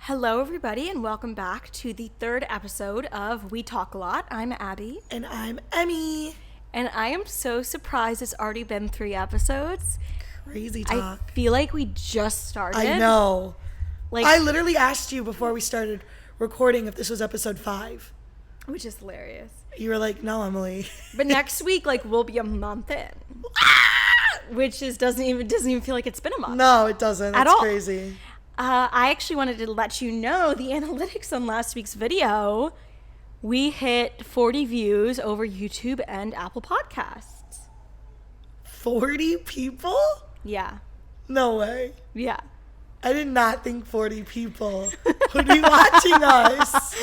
Hello, everybody, and welcome back to the third episode of We Talk a Lot. I'm Abby. And I'm Emmy. And I am so surprised it's already been 3 episodes. Crazy talk. I feel like we just started. I know. Like, I literally asked you before we started recording if this was episode 5. which is hilarious. You were like, no, Emily. But next week, we'll be a month in. Which doesn't even feel like it's been a month. No, it doesn't. That's At all. crazy. I actually wanted to let you know the analytics on last week's video. We hit 40 views over YouTube and Apple Podcasts. 40 people? Yeah. No way. Yeah. I did not think 40 people would be watching us.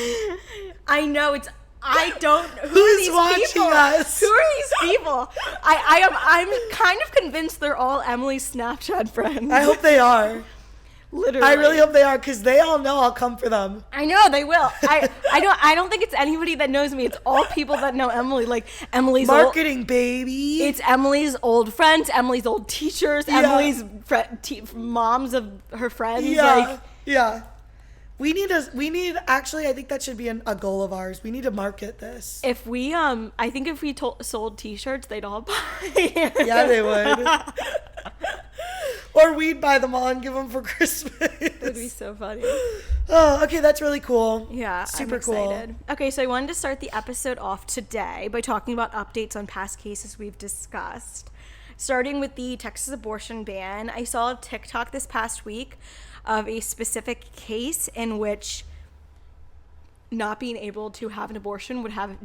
I know Who's watching people? us? Who are these people? I'm kind of convinced they're all Emily's Snapchat friends. I hope they are. Literally. I really hope they are, because they all know I'll come for them. I know they will. I don't think it's anybody that knows me. It's all people that know Emily. Like Emily's marketing, baby. It's Emily's old friends, Emily's old teachers, Yeah. Emily's moms of her friends. Yeah, yeah. We need actually, I think that should be a goal of ours. We need to market this. If we I think if we sold t-shirts, they'd all buy. Yeah, they would. Or we'd buy them all and give them for Christmas. That'd be so funny. Oh, okay, that's really cool. Yeah, super I'm excited. Cool. Okay, so I wanted to start the episode off today by talking about updates on past cases we've discussed. Starting with the Texas abortion ban, I saw a TikTok this past week of a specific case in which not being able to have an abortion would have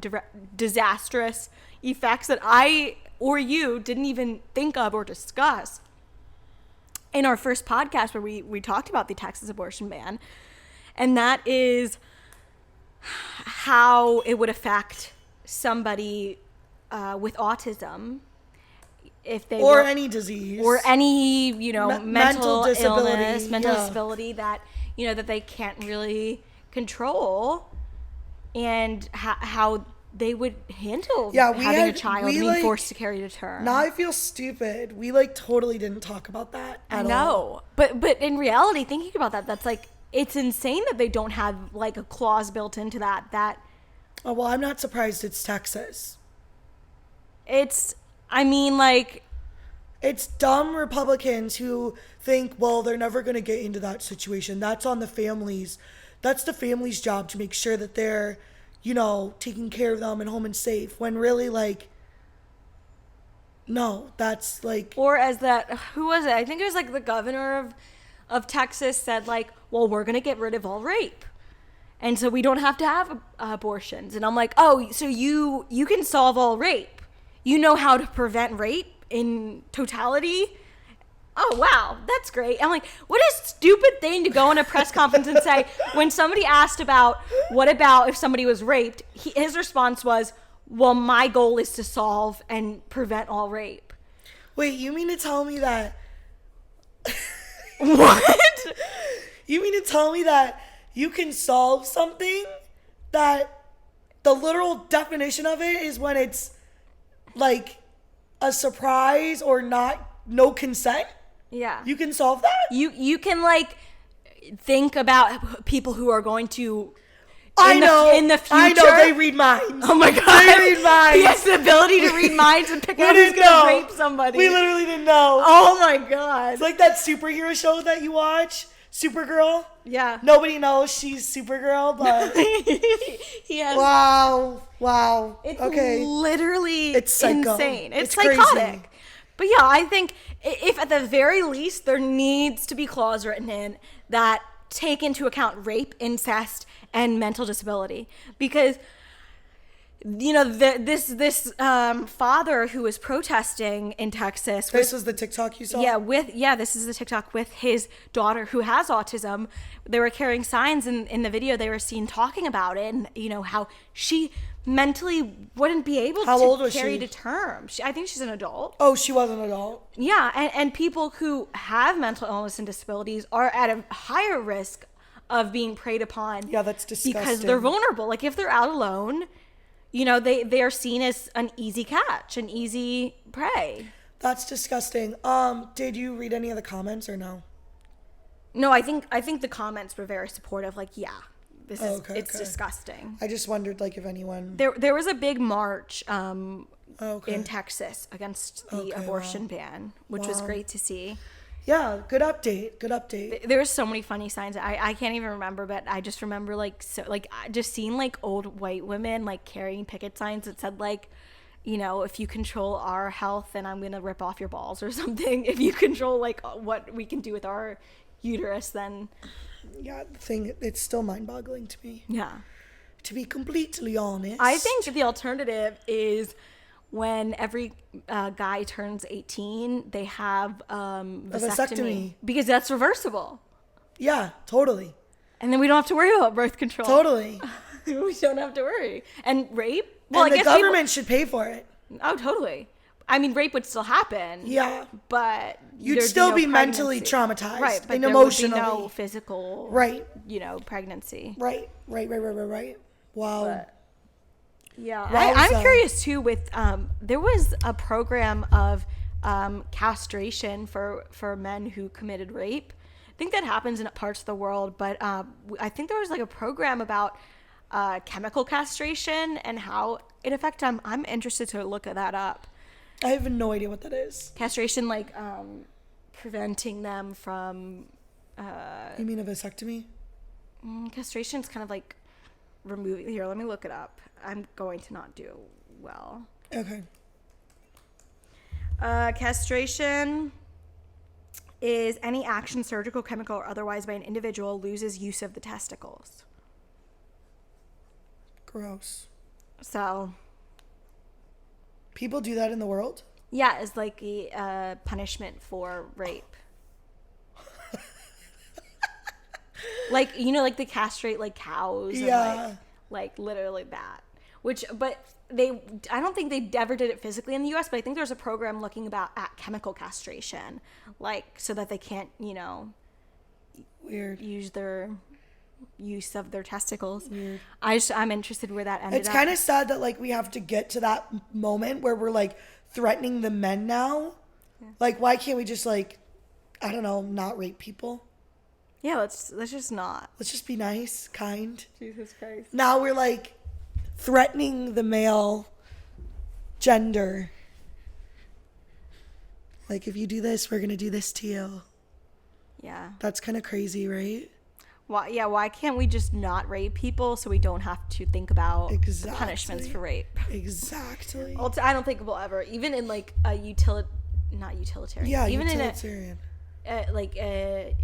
disastrous effects that I or you didn't even think of or discuss in our first podcast where we talked about the Texas abortion ban. And that is how it would affect somebody with autism if they or any disease or any mental disability, illness, mental disability that that they can't really control, and how they would handle having a child being forced to carry to term. Now I feel stupid. We totally didn't talk about that at all. No, but in reality, thinking about that, that's it's insane that they don't have a clause built into that. Oh well, I'm not surprised. It's Texas. It's dumb Republicans who think, well, they're never going to get into that situation. That's on the families. That's the family's job to make sure that they're, taking care of them and home and safe. When really, no, that's Or as who was it? I think it was the governor of Texas said well, we're going to get rid of all rape. And so we don't have to have abortions. And I'm like, oh, so you can solve all rape. You know how to prevent rape in totality? Oh, wow, that's great. I'm like, what a stupid thing to go in a press conference and say when somebody asked what about if somebody was raped, his response was, well, my goal is to solve and prevent all rape. Wait, you mean to tell me that... What? You mean to tell me that you can solve something that the literal definition of it is when it's a surprise or no consent? Yeah. You can solve that? You can think about people who are going to in the future. I know, they read minds. Oh my God. They read minds. He has the ability to read minds and pick out who's going to rape somebody. We literally didn't know. Oh my God. It's like that superhero show that you watch, Supergirl. Yeah. Nobody knows she's Supergirl, but he has. Wow. It's okay. Literally it's psycho. Insane. It's crazy. psychotic. But yeah, I think if at the very least there needs to be clause written in that take into account rape, incest, and mental disability, because this father who was protesting in Texas. This was the TikTok you saw? Yeah, this is the TikTok with his daughter who has autism. They were carrying signs in the video. They were seen talking about it, and how she mentally wouldn't be able to carry to term. I think she's an adult. Oh, she was an adult. Yeah, and people who have mental illness and disabilities are at a higher risk of being preyed upon. Yeah, that's disgusting. Because they're vulnerable. If they're out alone, they are seen as an easy catch, an easy prey. That's disgusting. Did you read any of the comments or no? No, I think the comments were very supportive. Like, yeah, it's okay. disgusting. I just wondered, like, if anyone... There was a big march Okay. in Texas against the Okay, abortion ban, which was Wow. great to see. Yeah, good update. There were so many funny signs. I can't even remember, but I just remember just seeing like old white women like carrying picket signs that said like, you know, if you control our health, then I'm gonna rip off your balls or something. If you control like what we can do with our uterus, then Yeah, it's still mind-boggling to me. yeah. To be completely honest. I think the alternative is when every guy turns 18, they have vasectomy because that's reversible, Yeah, totally. and then we don't have to worry about birth control. Totally. We don't have to worry. And rape? Well, And I the guess government should pay for it. Oh, totally. I mean, rape would still happen. Yeah. But You'd there'd still no be mentally pregnancy. traumatized. Right, but and there emotionally. would be no physical, Right. you know, pregnancy. Right. Wow. But, yeah. Wowza. I'm curious, too, with, there was a program of castration for men who committed rape. I think that happens in parts of the world, but I think there was like a program about chemical castration and how it affects them. I'm interested to look that up. I have no idea what that is. Castration, like preventing them from You mean a vasectomy? castration is kind of like removing. Here, let me look it up. I'm going to not do well. Okay. Castration is any action, surgical, chemical, or otherwise, by an individual loses use of the testicles. Gross. So, People do that in the world? yeah, it's like a punishment for rape. Like, you know, like they castrate like cows. Yeah. And like literally that. But I don't think they ever did it physically in the US, but I think there's a program looking at chemical castration, like so that they can't, you know, Weird. use their use of their testicles. Weird. I'm interested where that ended It's up. kind of sad that like we have to get to that moment where we're like threatening the men now. Yeah. Like, why can't we just like, I don't know, not rape people? Yeah, let's just not. Let's just be nice, kind. Jesus Christ. Now we're like threatening the male gender. Like, if you do this, we're gonna do this to you. Yeah. That's kind of crazy, right? Why can't we just not rape people so we don't have to think about Exactly. punishments for rape? Exactly. I don't think we'll ever, even in like a not utilitarian. Yeah, even utilitarian. in a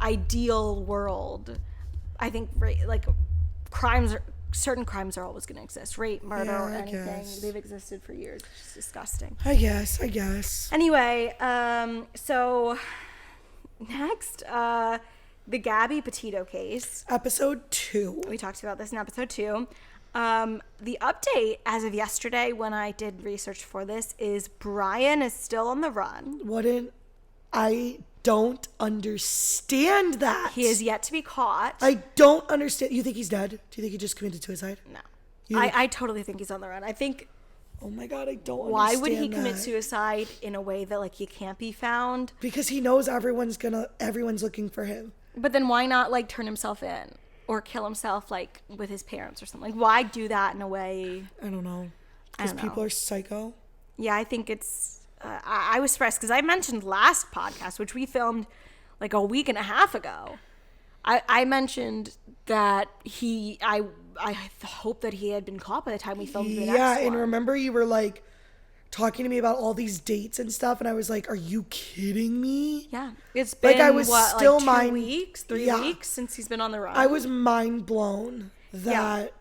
ideal world, I think like certain crimes are always going to exist. Rape, murder, Yeah, or I anything. guess. They've existed for years. It's just disgusting. I guess. Anyway, so next, the 𝐸𝐵 case. Episode 2. We talked about this in episode 2. The update as of yesterday when I did research for this is Brian is still on the run. I don't understand that. He is yet to be caught. I don't understand. You think he's dead? Do you think he just committed suicide? No. You- I totally think he's on the run. I think Oh my God, I don't understand. why would he that. commit suicide in a way that like he can't be found? Because he knows everyone's looking for him. But then why not like turn himself in or kill himself like with his parents or something? Like why do that in a way? I don't know. I Because don't know. people are psycho. Yeah, I think it's. I was surprised because I mentioned last podcast, which we filmed like a week and a half ago. I mentioned that I hope that he had been caught by the time we filmed the next one. Yeah, and remember you were like talking to me about all these dates and stuff, and I was like, "Are you kidding me?" Yeah, it's been Like, I was still like 2 mind- weeks, 3 Yeah. weeks since he's been on the run. I was mind blown that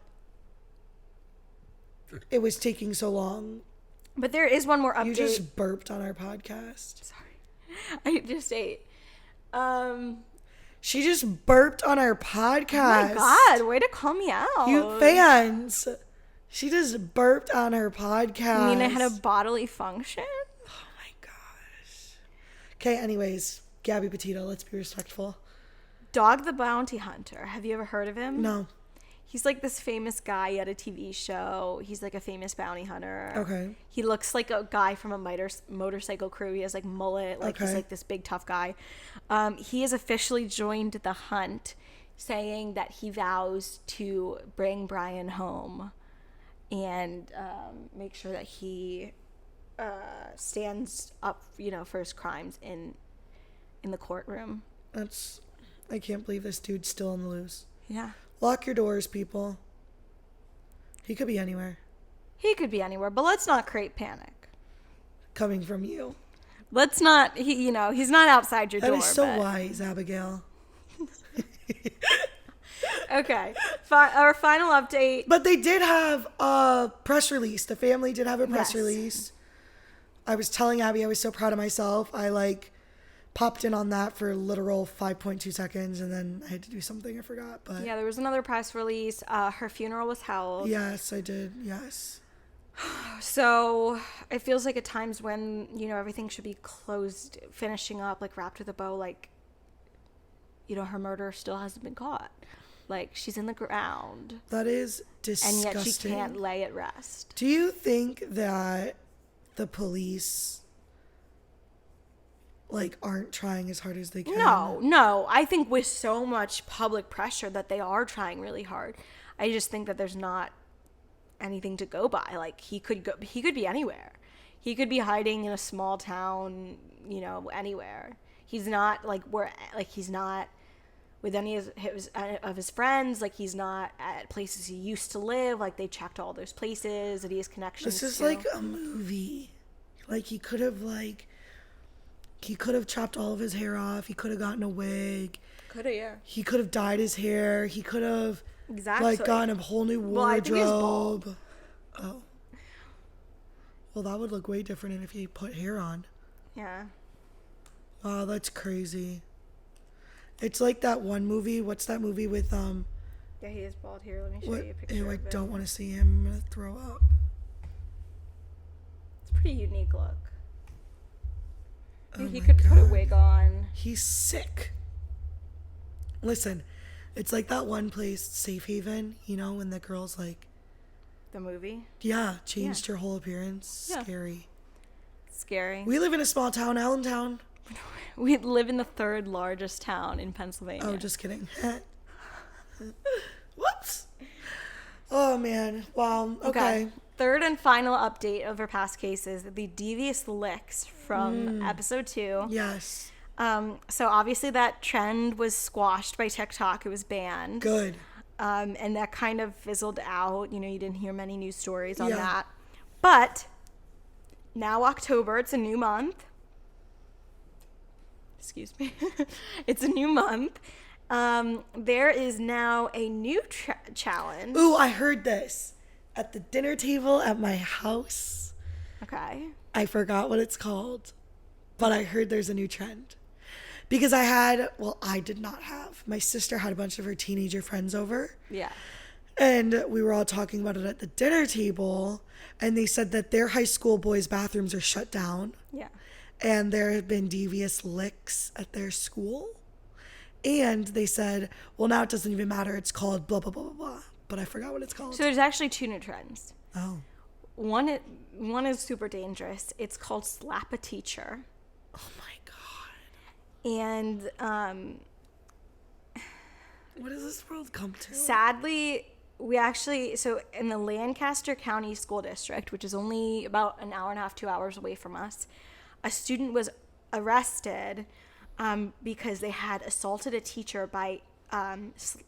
it was taking so long. But there is one more update. You just burped on our podcast. Sorry, I just ate. She just burped on our podcast. Oh my God, way to call me out. You fans. She just burped on her podcast. I mean, I had a bodily function. Oh my gosh. Okay, anyways, 𝐸𝐵, let's be respectful. Dog the Bounty Hunter. Have you ever heard of him? No. He's like this famous guy at a TV show. He's like a famous bounty hunter. Okay. He looks like a guy from a motorcycle crew. He has like mullet. Like he's like this big tough guy. He has officially joined the hunt, saying that he vows to bring Brian home and make sure that he stands up, for his crimes in the courtroom. I can't believe this dude's still on the loose. Yeah. Lock your doors, people. He could be anywhere. He could be anywhere, but let's not create panic. Coming from you. Let's not, he's not outside your door. That is so wise, Abigail. Okay. Our final update. But they did have a press release. The family did have a press release. I was telling Abby I was so proud of myself. I popped in on that for literal 5.2 seconds, and then I had to do something I forgot. But yeah, there was another press release. Her funeral was held. Yes, I did. Yes. So it feels like at times when, everything should be closed, finishing up, wrapped with a bow, her murderer still hasn't been caught. She's in the ground. That is disgusting. And yet she can't lay at rest. Do you think that the police aren't trying as hard as they can? No. I think with so much public pressure that they are trying really hard. I just think that there's not anything to go by. He could be anywhere. He could be hiding in a small town, anywhere. He's not he's not with any of his friends. He's not at places he used to live. They checked all those places that he has connections to. This is like a movie. He could have chopped all of his hair off. He could have gotten a wig. Could have, yeah. He could have dyed his hair. He could have gotten a whole new wardrobe. Well, I think he's bald. Oh. Well, that would look way different if he put hair on. Yeah. Wow, that's crazy. It's like that one movie. What's that movie with Yeah, he is bald. Here, let me show you a picture. Ew, I don't want to see him. I'm gonna throw up. It's a pretty unique look. Oh he could put a wig on. He's sick. Listen, it's like that one place, Safe Haven, when the girls The movie? Yeah, changed her whole appearance. Yeah. Scary. We live in a small town, Allentown. We live in the third largest town in Pennsylvania. Oh, just kidding. Whoops. Oh, man. Wow. Okay. Third and final update of our past cases, the devious licks from episode 2. Yes. So obviously that trend was squashed by TikTok. It was banned. Good. And that kind of fizzled out. You didn't hear many news stories on that. But now October, it's a new month. Excuse me. It's a new month. There is now a new challenge. Ooh, I heard this at the dinner table at my house. Okay. I forgot what it's called, but I heard there's a new trend. Because I did not have. My sister had a bunch of her teenager friends over. Yeah. And we were all talking about it at the dinner table. And they said that their high school boys' bathrooms are shut down. Yeah. And there have been devious licks at their school. And they said, well, now it doesn't even matter. It's called blah, blah, blah, blah, blah. But I forgot what it's called. So there's actually 2 new trends. Oh. One is super dangerous. It's called slap a teacher. Oh, my God. And what does this world come to? Sadly, so in the Lancaster County School District, which is only about an hour and a half, 2 hours away from us, a student was arrested because they had assaulted a teacher by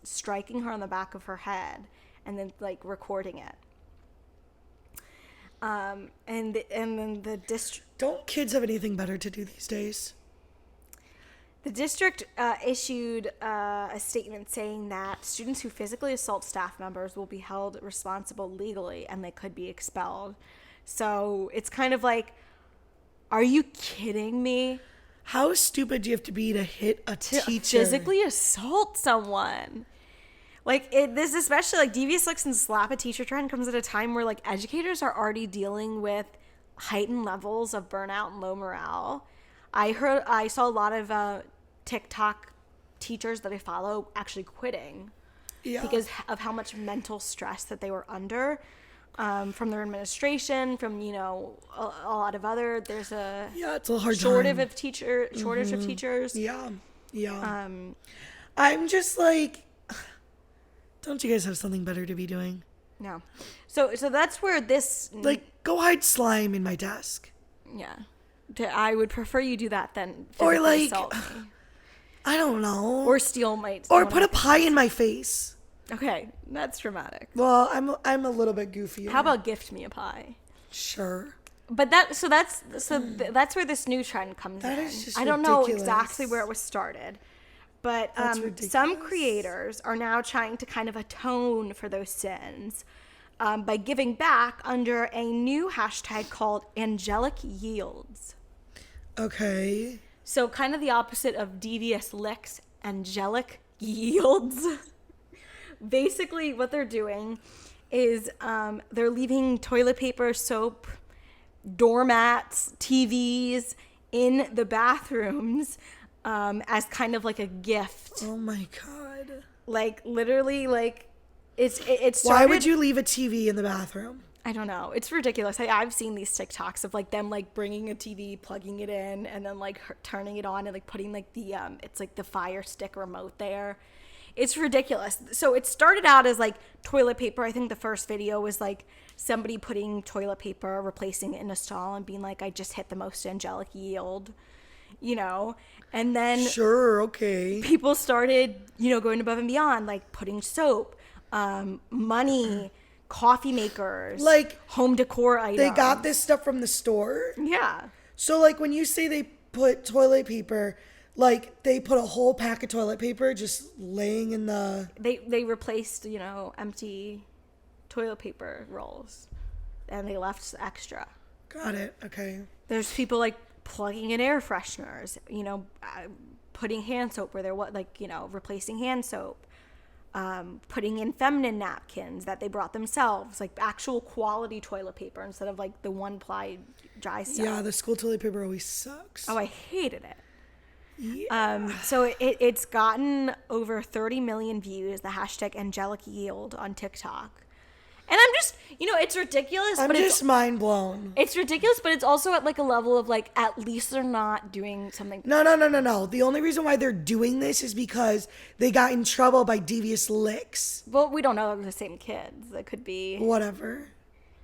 striking her on the back of her head and then recording it. And then the district. Don't kids have anything better to do these days? The district issued a statement saying that students who physically assault staff members will be held responsible legally and they could be expelled. So it's kind of are you kidding me? How stupid do you have to be to hit a teacher? Physically assault someone. This especially devious licks and slap a teacher trend comes at a time where educators are already dealing with heightened levels of burnout and low morale. I saw a lot of TikTok teachers that I follow actually quitting because of how much mental stress that they were under. From their administration, from a lot of other. There's a it's a hard shortage time. of shortage of teachers. Yeah. I'm just like, don't you guys have something better to be doing? No. So that's where this go hide slime in my desk. Yeah. I would prefer you do that than or assault me. I don't know. Or steal my. Or put a pie in my face. Okay, that's dramatic. Well, I'm a little bit goofy. How about gift me a pie? Sure. But that's where this new trend comes in. Is just I don't know ridiculous. exactly where it was started, but some creators are now trying to kind of atone for those sins by giving back under a new hashtag called Angelic Yields. Okay. So kind of the opposite of devious licks, Angelic Yields. Basically, what they're doing is they're leaving toilet paper, soap, doormats, TVs in the bathrooms as kind of like a gift. Oh my God. Literally, it's started. Why would you leave a TV in the bathroom? I don't know. It's ridiculous. I've seen these TikToks of them bringing a TV, plugging it in, and then turning it on and putting the it's the Fire Stick remote there. It's ridiculous. So it started out as toilet paper. I think the first video was somebody putting toilet paper, replacing it in a stall and being I just hit the most angelic yield, and then sure, okay. People started, going above and beyond, putting soap, money, coffee makers, home decor items. They got this stuff from the store? Yeah. So when you say they put toilet paper, they put a whole pack of toilet paper just laying in the... They replaced, empty toilet paper rolls. And they left extra. Got it. Okay. There's people, plugging in air fresheners. Putting hand soap where they're, replacing hand soap. Putting in feminine napkins that they brought themselves. Actual quality toilet paper instead of, the one-ply dry stuff. Yeah, the school toilet paper always sucks. Oh, I hated it. Yeah. So it's gotten over 30 million views, the hashtag Angelic Yield on TikTok. And I'm just, it's ridiculous. I'm just mind blown. It's ridiculous, but it's also at a level of at least they're not doing something. No. The only reason why they're doing this is because they got in trouble by devious licks. Well, we don't know they're the same kids. It could be. Whatever.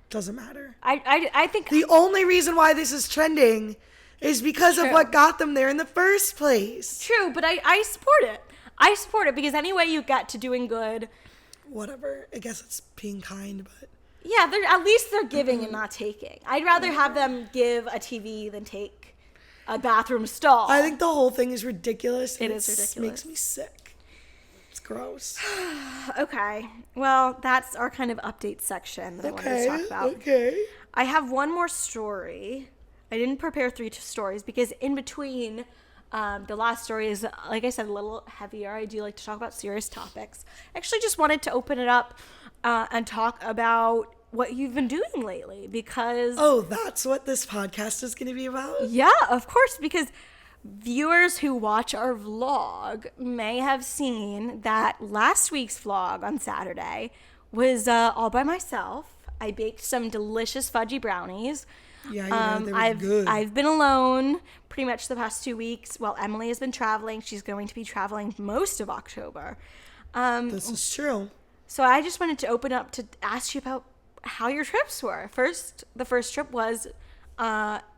Doesn't matter. I think. The only reason why this is trending is because of what got them there in the first place. True, but I support it. I support it because any way you get to doing good. Whatever. I guess it's being kind, but... Yeah, at least they're giving and not taking. I'd rather have them give a TV than take a bathroom stall. I think the whole thing is ridiculous. It is ridiculous. It makes me sick. It's gross. Okay. Well, that's our kind of update section that I wanted to talk about. Okay. I have one more story. I didn't prepare 3 stories because in between... the last story is, like I said, a little heavier. I do like to talk about serious topics. I actually just wanted to open it up and talk about what you've been doing lately because... Oh, that's what this podcast is going to be about? Yeah, of course, because viewers who watch our vlog may have seen that last week's vlog on Saturday was all by myself. I baked some delicious fudgy brownies. Yeah, they were good. I've been alone pretty much the past 2 weeks while Emily has been traveling. She's going to be traveling most of October. This is true. So I just wanted to open up to ask you about how your trips were. The first trip was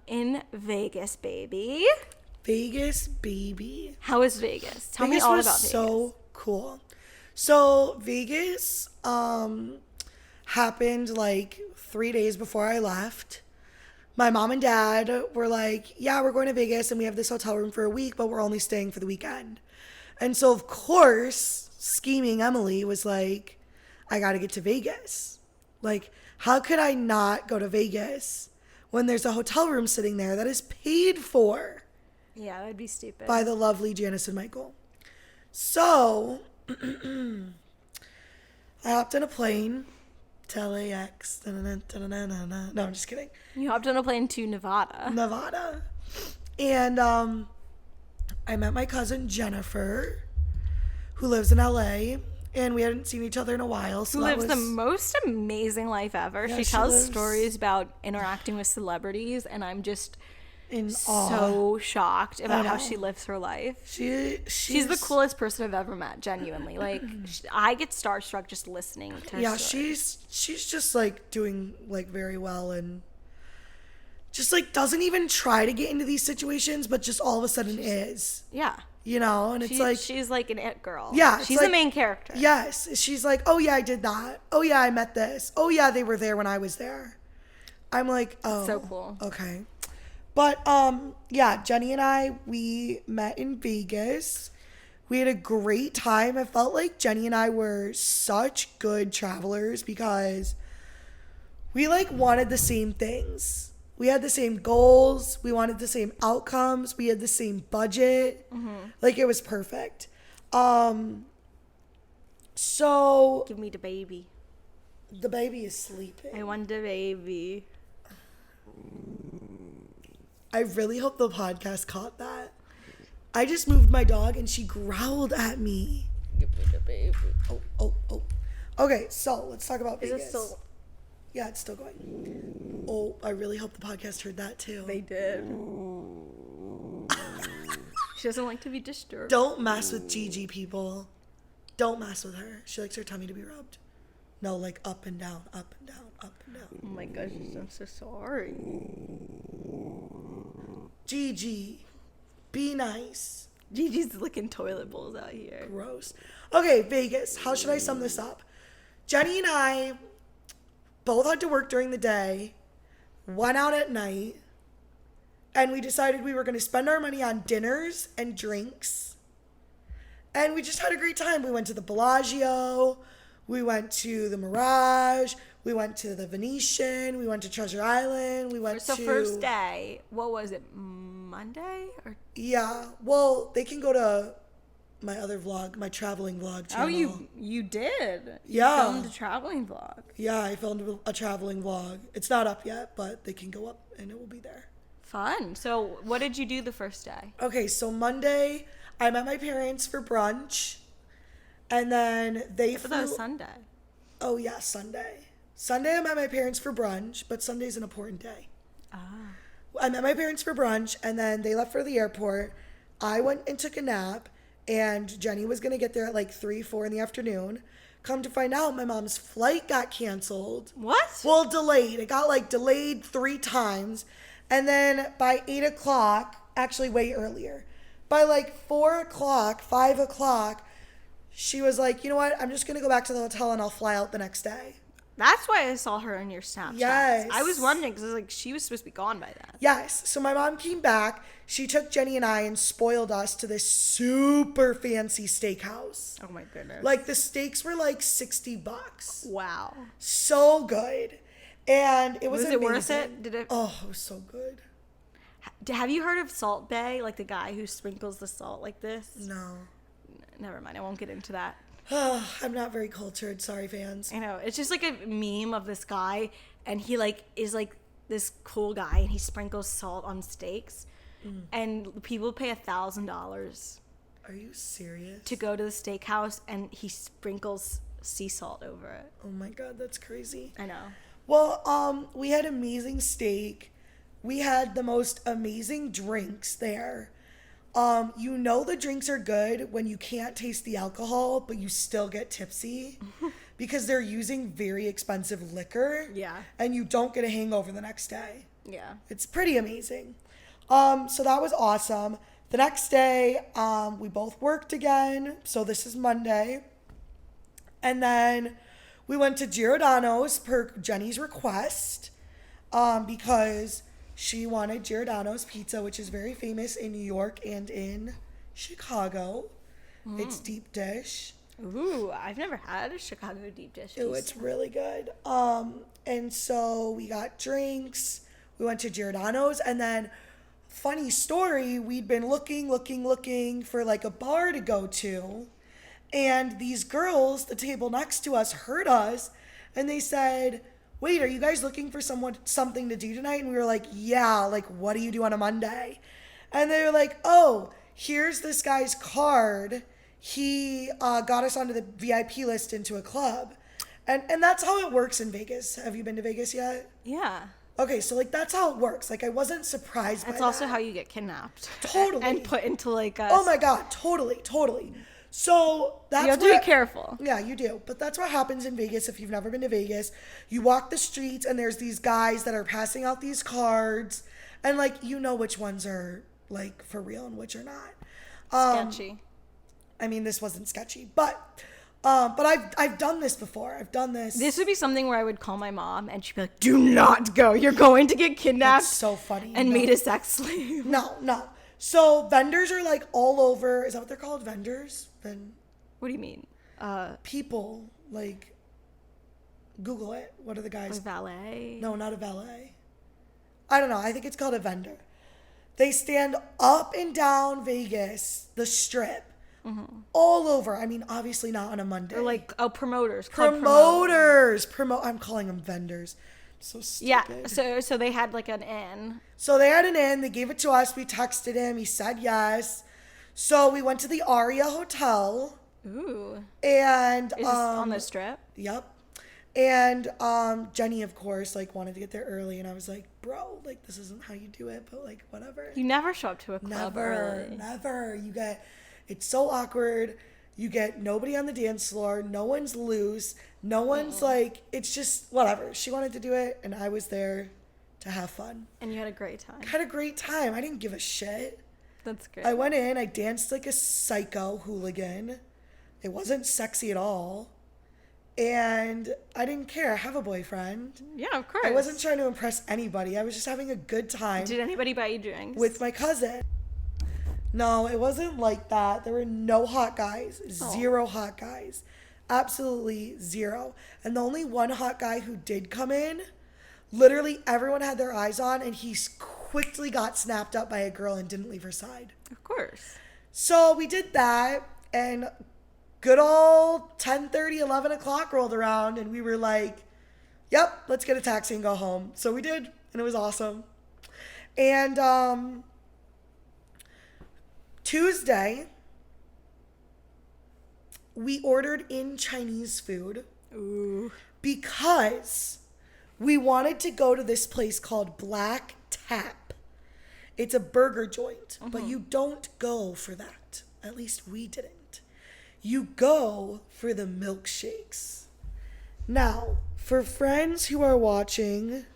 in Vegas, baby. Vegas, baby. How was Vegas? Tell me all about Vegas. So cool. So Vegas happened 3 days before I left. My mom and dad were like, yeah, we're going to Vegas and we have this hotel room for a week, but we're only staying for the weekend. And so, of course, scheming Emily was like, I got to get to Vegas. How could I not go to Vegas when there's a hotel room sitting there that is paid for? Yeah, that'd be stupid. By the lovely Janice and Michael. So, I hopped on a plane to LAX. No, I'm just kidding. You hopped on a plane to Nevada. And I met my cousin Jennifer, who lives in LA. and we hadn't seen each other in a while. So Who that lives was the most amazing life ever. Yeah, she she tells lives- stories about interacting with celebrities, and I'm just in awe. so shocked about how know. she lives her life. She's the coolest person I've ever met, genuinely. Like, I get starstruck just listening to her Yeah, stories. she's just like doing like very well, and just like doesn't even try to get into these situations, but just all of a sudden is, Yeah. you know, and it's She's like an it girl. Yeah, it's she's like- the main character. yes, she's like, oh yeah, I did that. Oh yeah, I met this. Oh yeah, they were there when I was there. I'm like, oh, So cool. Okay. But yeah, Jenny and I, we met in Vegas. We had a great time. I felt like Jenny and I were such good travelers because we like wanted the same things. We had the same goals. We wanted the same outcomes. We had the same budget. Like, it was perfect. So Give me the baby. the baby is sleeping. I want the baby. I really hope the podcast caught that. I just moved my dog and she growled at me. Give me the baby. Oh. Okay, so let's talk about Is Vegas. it still? Yeah, it's still going. Oh, I really hope the podcast heard that too. They did. She doesn't like to be disturbed. Don't mess with Gigi, people. Don't mess with her. She likes her tummy to be rubbed. No, like up and down, up and down, up and down. Oh my gosh, I'm so sorry. Gigi, be nice. Gigi's licking toilet bowls out here. Gross. Okay, Vegas. How should I sum this up? Jenny and I both had to work during the day, went out at night, and we decided we were going to spend our money on dinners and drinks. And we just had a great time. We went to the Bellagio. We went to the Mirage. We went to the Venetian. We went to Treasure Island. We went So to... first day, what was it? Monday or? Yeah. Well, they can go to my other vlog, my traveling vlog channel. Oh, you did. You Yeah. filmed a traveling vlog. Yeah, I filmed a traveling vlog. It's not up yet, but they can go up and it will be there. Fun. So what did you do the first day? Okay, so Monday, I met my parents for brunch. And then they I thought that was Sunday. Oh, yeah, Sunday. Sunday, I met my parents for brunch, but Sunday's an important day. Ah. I met my parents for brunch, and then they left for the airport. I went and took a nap, and Jenny was going to get there at like 3, 4 in the afternoon. Come to find out, my mom's flight got canceled. What? Well, delayed. It got like delayed 3 times. And then by 8 o'clock, actually way earlier, by like 4 o'clock, 5 o'clock, she was like, you know what? I'm just going to go back to the hotel and I'll fly out the next day. That's why I saw her in your Snapchat. Yes. I was wondering because like she was supposed to be gone by then. Yes. So my mom came back. She took Jenny and I and spoiled us to this super fancy steakhouse. Oh my goodness. Like the steaks were like $60. Wow. So good. And it was it worth amazing. it? Did it? Oh, it was so good. Have you heard of Salt Bae? Like the guy who sprinkles the salt like this? No. Never mind. I won't get into that. I'm not very cultured. Sorry, fans. I know. It's just like a meme of this guy, and he like is like this cool guy, and he sprinkles salt on steaks, and people pay $1,000 Are you serious? to go to the steakhouse, and he sprinkles sea salt over it. Oh my God, that's crazy. I know. Well, we had amazing steak. We had the most amazing drinks there. You know the drinks are good when you can't taste the alcohol, but you still get tipsy because they're using very expensive liquor. Yeah. And you don't get a hangover the next day. Yeah. It's pretty amazing. So that was awesome. The next day, we both worked again. So this is Monday. And then we went to Giordano's per Jenny's request because she wanted Giordano's pizza, which is very famous in New York and in Chicago. It's deep dish. Ooh, I've never had a Chicago deep dish. Ooh, pizza. it's really good. And so we got drinks. We went to Giordano's, and then funny story, we'd been looking for like a bar to go to. And these girls, the table next to us, heard us, and they said, "Wait, are you guys looking for something to do tonight?" And we were like, "Yeah, like what do you do on a Monday?" And they were like, "Oh, here's this guy's card. he got us onto the VIP list into a club. And that's how it works in Vegas. Have you been to Vegas yet? Yeah. Okay, so like that's how it works. Like I wasn't surprised by That's that. also how you get kidnapped. Totally. And put into like a... Oh my God, totally. So that's You have to be careful. Yeah, you do. But that's what happens in Vegas if you've never been to Vegas. You walk the streets and there's these guys that are passing out these cards. And like, you know which ones are like for real and which are not. Sketchy. I mean, this wasn't sketchy, but I've done this before. I've done this. This would be something where I would call my mom and she'd be like, do not go. You're going to get kidnapped. That's so funny. And No. made a sex slave. No. So vendors are like all over. Is that what they're called? Vendors? What do you mean? People, like, Google it. What are the guys? A valet? No, not a valet. I don't know. I think it's called a vendor. They stand up and down Vegas, the strip, all over. I mean, obviously not on a Monday. Or like, promoters. Club Promoters. I'm calling them vendors. So stupid. Yeah, so they had like an inn. So they had an inn. They gave it to us. We texted him. He said yes. So we went to the Aria Hotel. Ooh. And Is this on the strip? Yep. And Jenny, of course, like wanted to get there early, and I was like, bro, like this isn't how you do it, but like whatever. You never show up to a club early. Never. It's so awkward. You get nobody on the dance floor. No one's loose. No one's like, it's just whatever. She wanted to do it, and I was there to have fun. And you had a great time. Had a great time. I didn't give a shit. That's great. I went in. I danced like a psycho hooligan. It wasn't sexy at all. And I didn't care. I have a boyfriend. Yeah, of course. I wasn't trying to impress anybody. I was just having a good time. Did anybody buy you drinks? With my cousin. No, it wasn't like that. There were no hot guys. Zero hot guys. Absolutely zero. And the only one hot guy who did come in, literally everyone had their eyes on, and he quickly got snapped up by a girl and didn't leave her side. Of course. So we did that, and good old 10:30, 11 o'clock rolled around, and we were like, yep, let's get a taxi and go home. So we did, and it was awesome. And Tuesday, we ordered in Chinese food. Ooh. Because we wanted to go to this place called Black Tap. It's a burger joint, but you don't go for that. At least we didn't. You go for the milkshakes. Now, for friends who are watching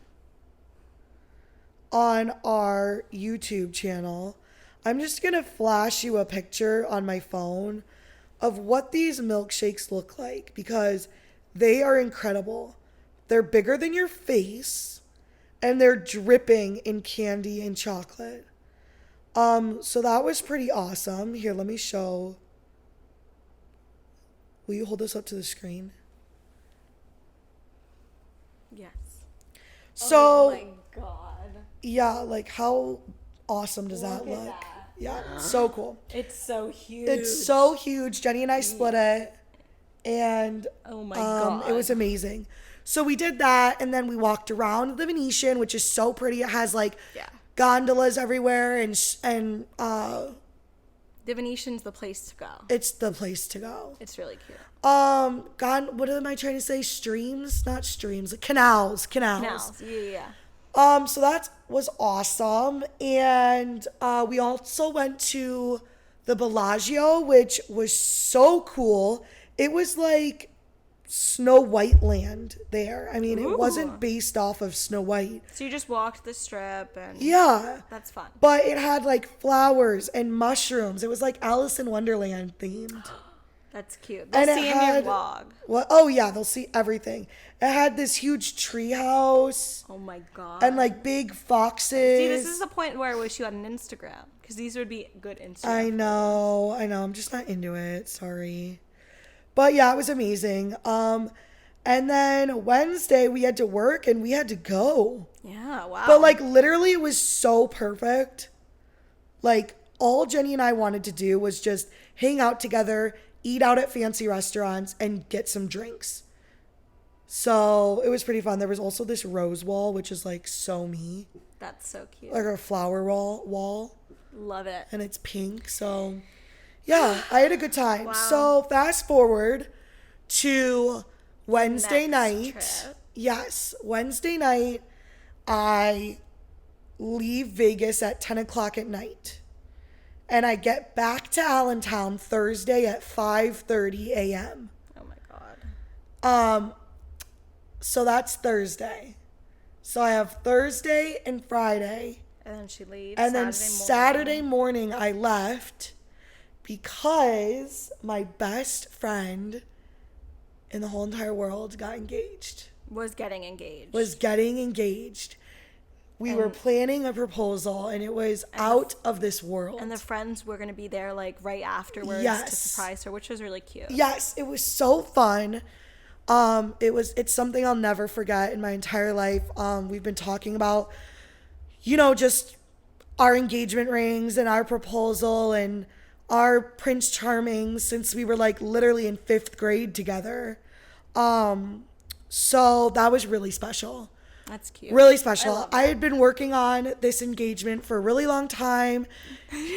on our YouTube channel, I'm just going to flash you a picture on my phone of what these milkshakes look like, because they are incredible. They're bigger than your face, and they're dripping in candy and chocolate. So that was pretty awesome. Here, let me show. Will you hold this up to the screen? Yes. So, oh my God. yeah, like how awesome does that Look at look? that. Yeah, so cool. It's so huge. It's so huge. Jenny and I split it, and Oh my God. it was amazing. So we did that, and then we walked around the Venetian, which is so pretty. It has like gondolas everywhere, and The Venetian's the place to go. it's the place to go. It's really cute. What am I trying to say? Streams? Not streams. Like canals. Canals. Yeah. So that was awesome. And we also went to the Bellagio, which was so cool. It was like Snow White land there. I mean, it wasn't based off of Snow White. So you just walked the strip and... Yeah. That's fun. But it had like flowers and mushrooms. It was like Alice in Wonderland themed. That's cute. They'll see in your vlog. Well, oh yeah, they'll see everything. It had this huge tree house. Oh my God. And like big foxes. See, this is the point where I wish you had an Instagram, because these would be good Instagram. I know. I'm just not into it. Sorry. But yeah, it was amazing. And then Wednesday we had to work and we had to go. Yeah, wow. But like literally it was so perfect. Like all Jenny and I wanted to do was just hang out together, eat out at fancy restaurants, and get some drinks. So it was pretty fun. There was also this rose wall, which is like so me. That's so cute. Like a flower wall. Love it. And it's pink, so Yeah, I had a good time. Wow. So fast forward to Wednesday Next night. trip. Yes, Wednesday night, I leave Vegas at 10 o'clock at night. And I get back to Allentown Thursday at 5:30 a.m. Oh my God. So that's Thursday. So I have Thursday and Friday. And then she leaves. And then Saturday morning I left because my best friend in the whole entire world got engaged. Was getting engaged. We were planning a proposal and it was out of this world. And the friends were going to be there like right afterwards Yes. to surprise her, which was really cute. Yes, it was so fun. It's something I'll never forget in my entire life. We've been talking about, just our engagement rings and our proposal and our Prince Charming since we were like literally in 5th grade together. So that was really special. That's cute. Really special. I love I that. had been working on this engagement for a really long time.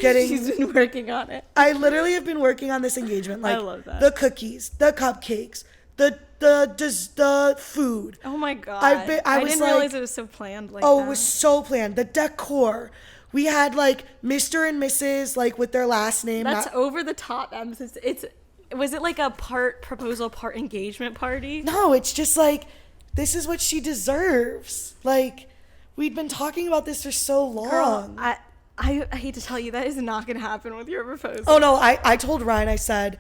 Getting She's been working on it. I literally have been working on this engagement. Like I love that. the cookies, the cupcakes, the food. Oh my God. I was didn't like- realize it was so planned like Oh, that. it was so planned. The decor. We had like Mr. and Mrs. like with their last name. That's not- over the top. Was it like a part proposal, part engagement party? No, it's just like, this is what she deserves. Like, we'd been talking about this for so long. Girl, I hate to tell you, that is not going to happen with your proposal. Oh no, I told Ryan, I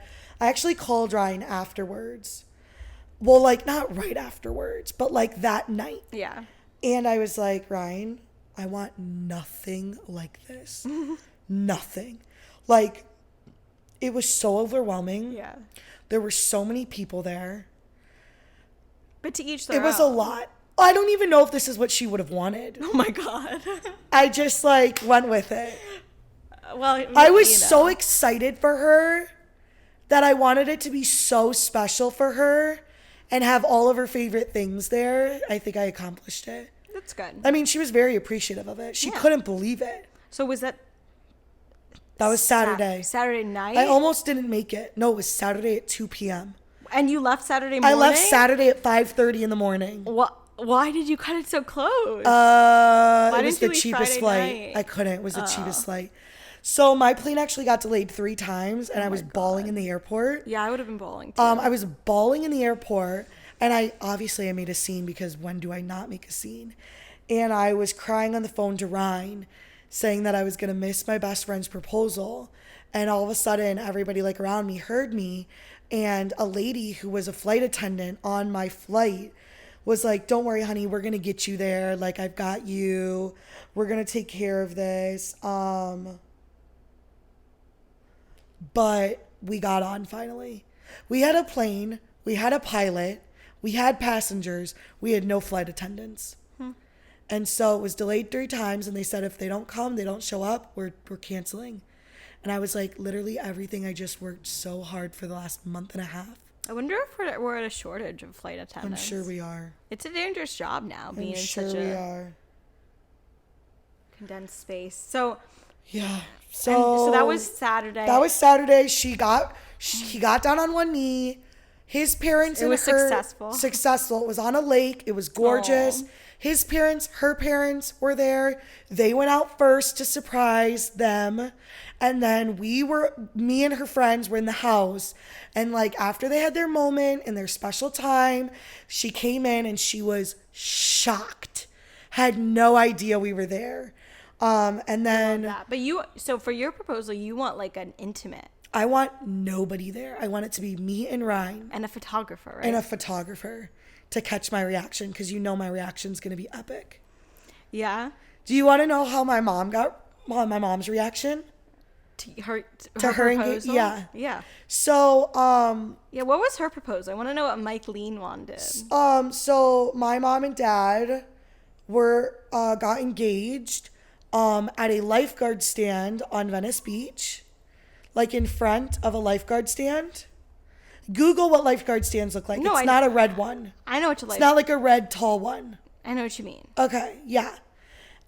actually called Ryan afterwards. Well, like not right afterwards, but like that night. Yeah. And I was like, Ryan, I want nothing like this. Nothing. Like, it was so overwhelming. Yeah. There were so many people there. But to each their It was own. a lot. I don't even know if this is what she would have wanted. Oh my God. I just like went with it. Well, I was you so know. excited for her that I wanted it to be so special for her and have all of her favorite things there. I think I accomplished it. That's good. I mean, she was very appreciative of it. She Yeah. couldn't believe it. So was that That was Saturday. Saturday night? I almost didn't make it. No, it was Saturday at 2 p.m. And you left Saturday I morning? left Saturday at 5:30 in the morning. Why did you cut it so close? It was didn't the you leave cheapest Friday flight. night? I couldn't. It was the cheapest flight. So my plane actually got delayed 3 times, and I was bawling in the airport. Yeah, I would have been bowling too. I was bawling in the airport, and I made a scene because when do I not make a scene? And I was crying on the phone to Ryan, saying that I was gonna miss my best friend's proposal. And all of a sudden, everybody like around me heard me, and a lady who was a flight attendant on my flight was like, "Don't worry, honey, we're gonna get you there. Like, I've got you. We're gonna take care of this." But we got on finally. We had a plane, we had a pilot, we had passengers, we had no flight attendants. And so it was delayed 3 times, and they said if they don't come, they don't show up, we're canceling. And I was like, literally everything I just worked so hard for the last month and a half. I wonder if we're at a shortage of flight I'm attendants. sure we are. It's a dangerous job now, being I'm in sure such we a are. condensed space. So, Yeah. so that was Saturday. That was Saturday. He got down on one knee. His parents It and was her successful. Successful. It was on a lake. It was gorgeous. Aw. His parents, her parents were there. They went out first to surprise them. And then me and her friends were in the house. And like after they had their moment and their special time, she came in and she was shocked. Had no idea we were there. And then that. But so for your proposal, you want like an intimate I want nobody there. I want it to be me and Ryan and a photographer, right? and a photographer to catch my reaction, because you know my reaction's going to be epic. Yeah. Do you want to know how my mom's reaction? To her proposal? Yeah. Yeah. So, Yeah. What was her proposal? I want to know what Mike Lean did. so my mom and dad got engaged at a lifeguard stand on Venice Beach, like in front of a lifeguard stand. Google what lifeguard stands look like. No, It's not a red one. I know what you It's like. not like a red tall one. I know what you mean. Okay, yeah.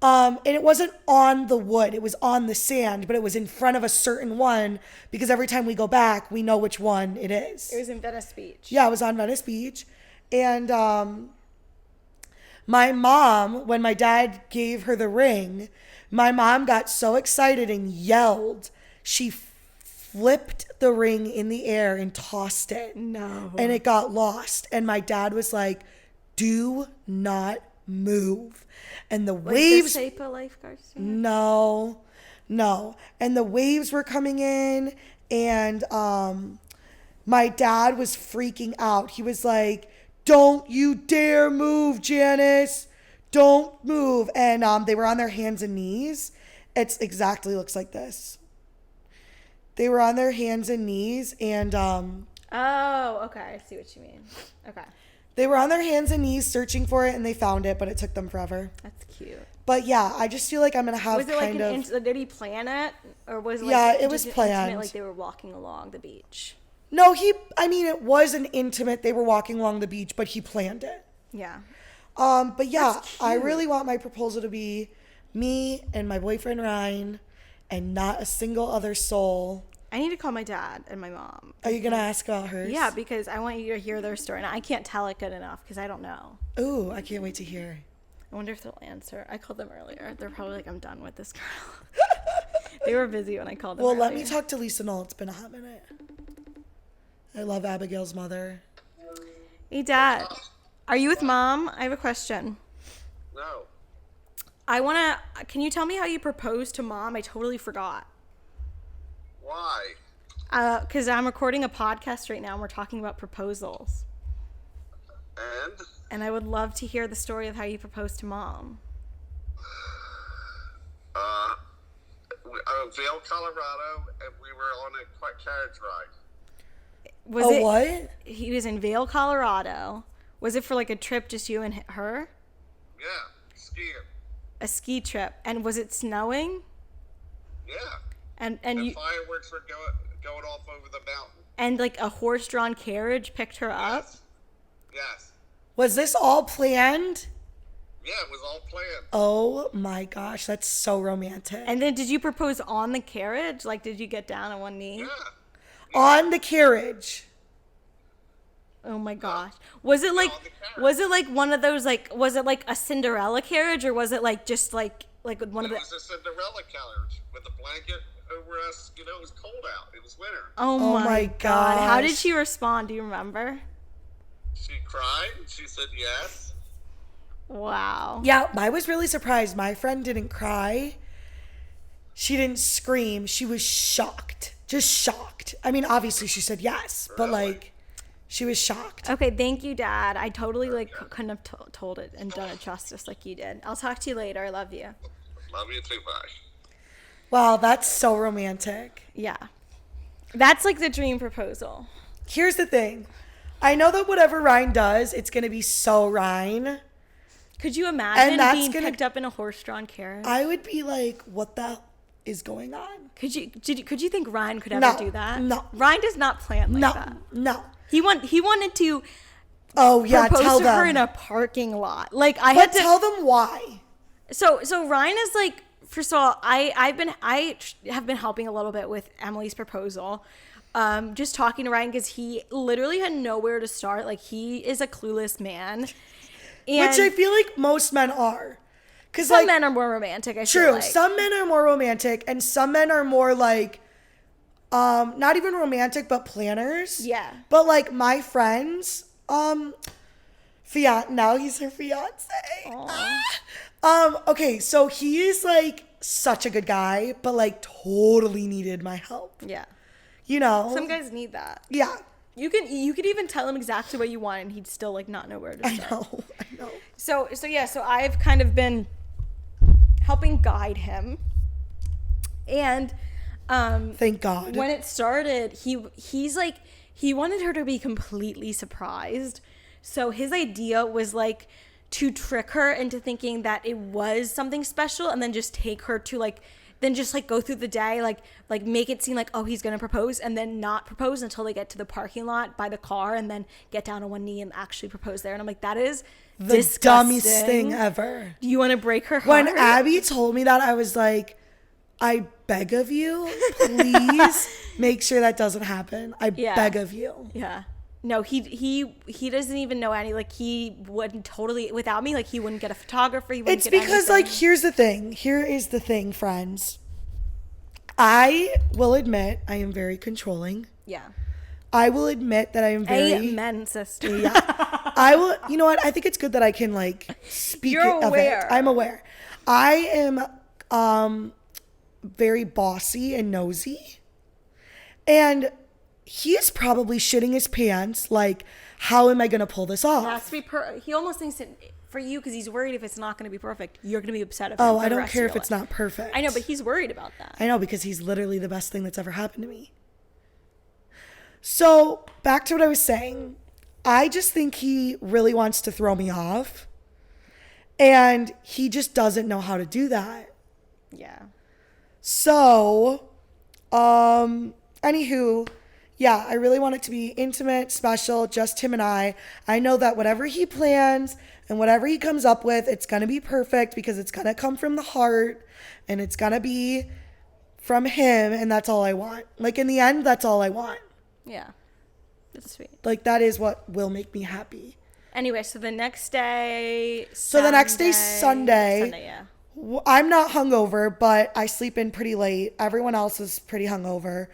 And it wasn't on the wood, it was on the sand, but it was in front of a certain one because every time we go back, we know which one it is. It was in Venice Beach. Yeah, it was on Venice Beach. And my mom, when my dad gave her the ring, my mom got so excited and yelled. She flipped the ring in the air and tossed it. No. And it got lost. And my dad was like, do not move. And the waves. The SEPA lifeguards? No. And the waves were coming in. And my dad was freaking out. He was like, don't you dare move, Janice. Don't move. And they were on their hands and knees. It's exactly looks like this. They were on their hands and knees and oh, okay. I see what you mean. Okay. They were on their hands and knees searching for it and they found it, but it took them forever. That's cute. But yeah, I just feel like I'm gonna have was it kind like did he plan it? Or was it like yeah, it was just planned. intimate, like they were walking along the beach? No, it was an intimate, they were walking along the beach, but he planned it. Yeah. But yeah, That's I cute. really want my proposal to be me and my boyfriend Ryan and not a single other soul. I need to call my dad and my mom. Are you gonna ask about hers? Yeah, because I want you to hear their story. And I can't tell it good enough because I don't know. Ooh, I can't wait to hear. I wonder if they'll answer. I called them earlier. They're probably like, I'm done with this girl. They were busy when I called them Well, earlier. let me talk to Lisa Knoll. It's been a hot minute. I love Abigail's mother. Hey, Dad. Are you with Mom? I have a question. No. Can you tell me how you proposed to Mom? I totally forgot. Why? Because I'm recording a podcast right now and we're talking about proposals. And? And I would love to hear the story of how you proposed to Mom. Vail, Colorado, and we were on a carriage ride. What? He was in Vail, Colorado. Was it for like a trip, just you and her? Yeah, skiing. A ski trip. And was it snowing? Yeah. And And you fireworks were going off over the mountain. and like a horse-drawn carriage picked her up? Yes. Yes. Was this all planned? Yeah, it was all planned. Oh my gosh, that's so romantic. And then did you propose on the carriage? Like, did you get down on one knee? Yeah. On the carriage. Oh my gosh. Was it like on the carriage. was it like one of those like was it like a Cinderella carriage or was it like just like one of It the was a Cinderella carriage with a blanket over us. You know, it was cold out. It was winter. Oh my my god. How did gosh. she respond? Do you remember? She cried. She said yes. Wow. Yeah, I was really surprised. My friend didn't cry. She didn't scream. She was shocked. Just shocked. I mean, obviously she said yes, but Really? like, she was shocked. Okay, thank you, Dad. I totally like couldn't have told it and done it justice like you did. I'll talk to you later. I love you. Love you too. Bye. Wow, that's so romantic. Yeah. That's like the dream proposal. Here's the thing. I know that whatever Ryan does, it's going to be so Ryan. Could you imagine And that's being gonna- picked up in a horse-drawn carriage? I would be like, what the is going on? Could you think Ryan could ever No, do that? no. Ryan does not plan like No, that. no. He wanted to Oh, yeah, propose tell to her in them. a parking lot. Like I But had to tell them why. So Ryan is like, first of all, I have been helping a little bit with Emily's proposal. Just talking to Ryan because he literally had nowhere to start. Like he is a clueless man. And Which I feel like most men are. Because some like, men are more romantic, I feel true, like. some men are more romantic and some men are more like, not even romantic, but planners. Yeah. But like my friends, now he's her fiance. Okay, so he is like such a good guy, but like totally needed my help. Yeah. You know? Some guys need that. Yeah, You could even tell him exactly what you want and he'd still like not know where to I start. know. So I've kind of been helping guide him. And Thank God. when it started, he's like he wanted her to be completely surprised. So his idea was like to trick her into thinking that it was something special and then just take her to like than just like go through the day, like make it seem like, oh, he's gonna propose, and then not propose until they get to the parking lot by the car, and then get down on one knee and actually propose there. And I'm like, that is The disgusting. dumbest thing ever. Do you want to break her heart? When Abby told me that, I was like, I beg of you, please make sure that doesn't happen. I beg of you. Yeah. No, he doesn't even know any, like, he wouldn't totally, without me, like, he wouldn't get a photographer. He wouldn't It's get because, anything. like, here's the thing. Here is the thing, friends. I will admit I am very controlling. Yeah. I will admit that I am very... Amen, sister. Yeah. I will... You know what? I think it's good that I can, like, speak You're of aware. it. I'm aware. I am very bossy and nosy. And he's probably shitting his pants, like, how am I going to pull this off? It has to be he almost thinks it for you, because he's worried if it's not going to be perfect, you're going to be upset at him. Oh, I don't care if it's not perfect. I know, but he's worried about that. I know, because he's literally the best thing that's ever happened to me. So, back to what I was saying. I just think he really wants to throw me off. And he just doesn't know how to do that. Yeah. So, anywho, yeah, I really want it to be intimate, special, just him and I. I know that whatever he plans and whatever he comes up with, it's going to be perfect, because it's going to come from the heart and it's going to be from him. And that's all I want. Like, in the end, that's all I want. Yeah. That's sweet. Like, that is what will make me happy. Anyway, so the next day, Sunday, Sunday, yeah. I'm not hungover, but I sleep in pretty late. Everyone else is pretty hungover.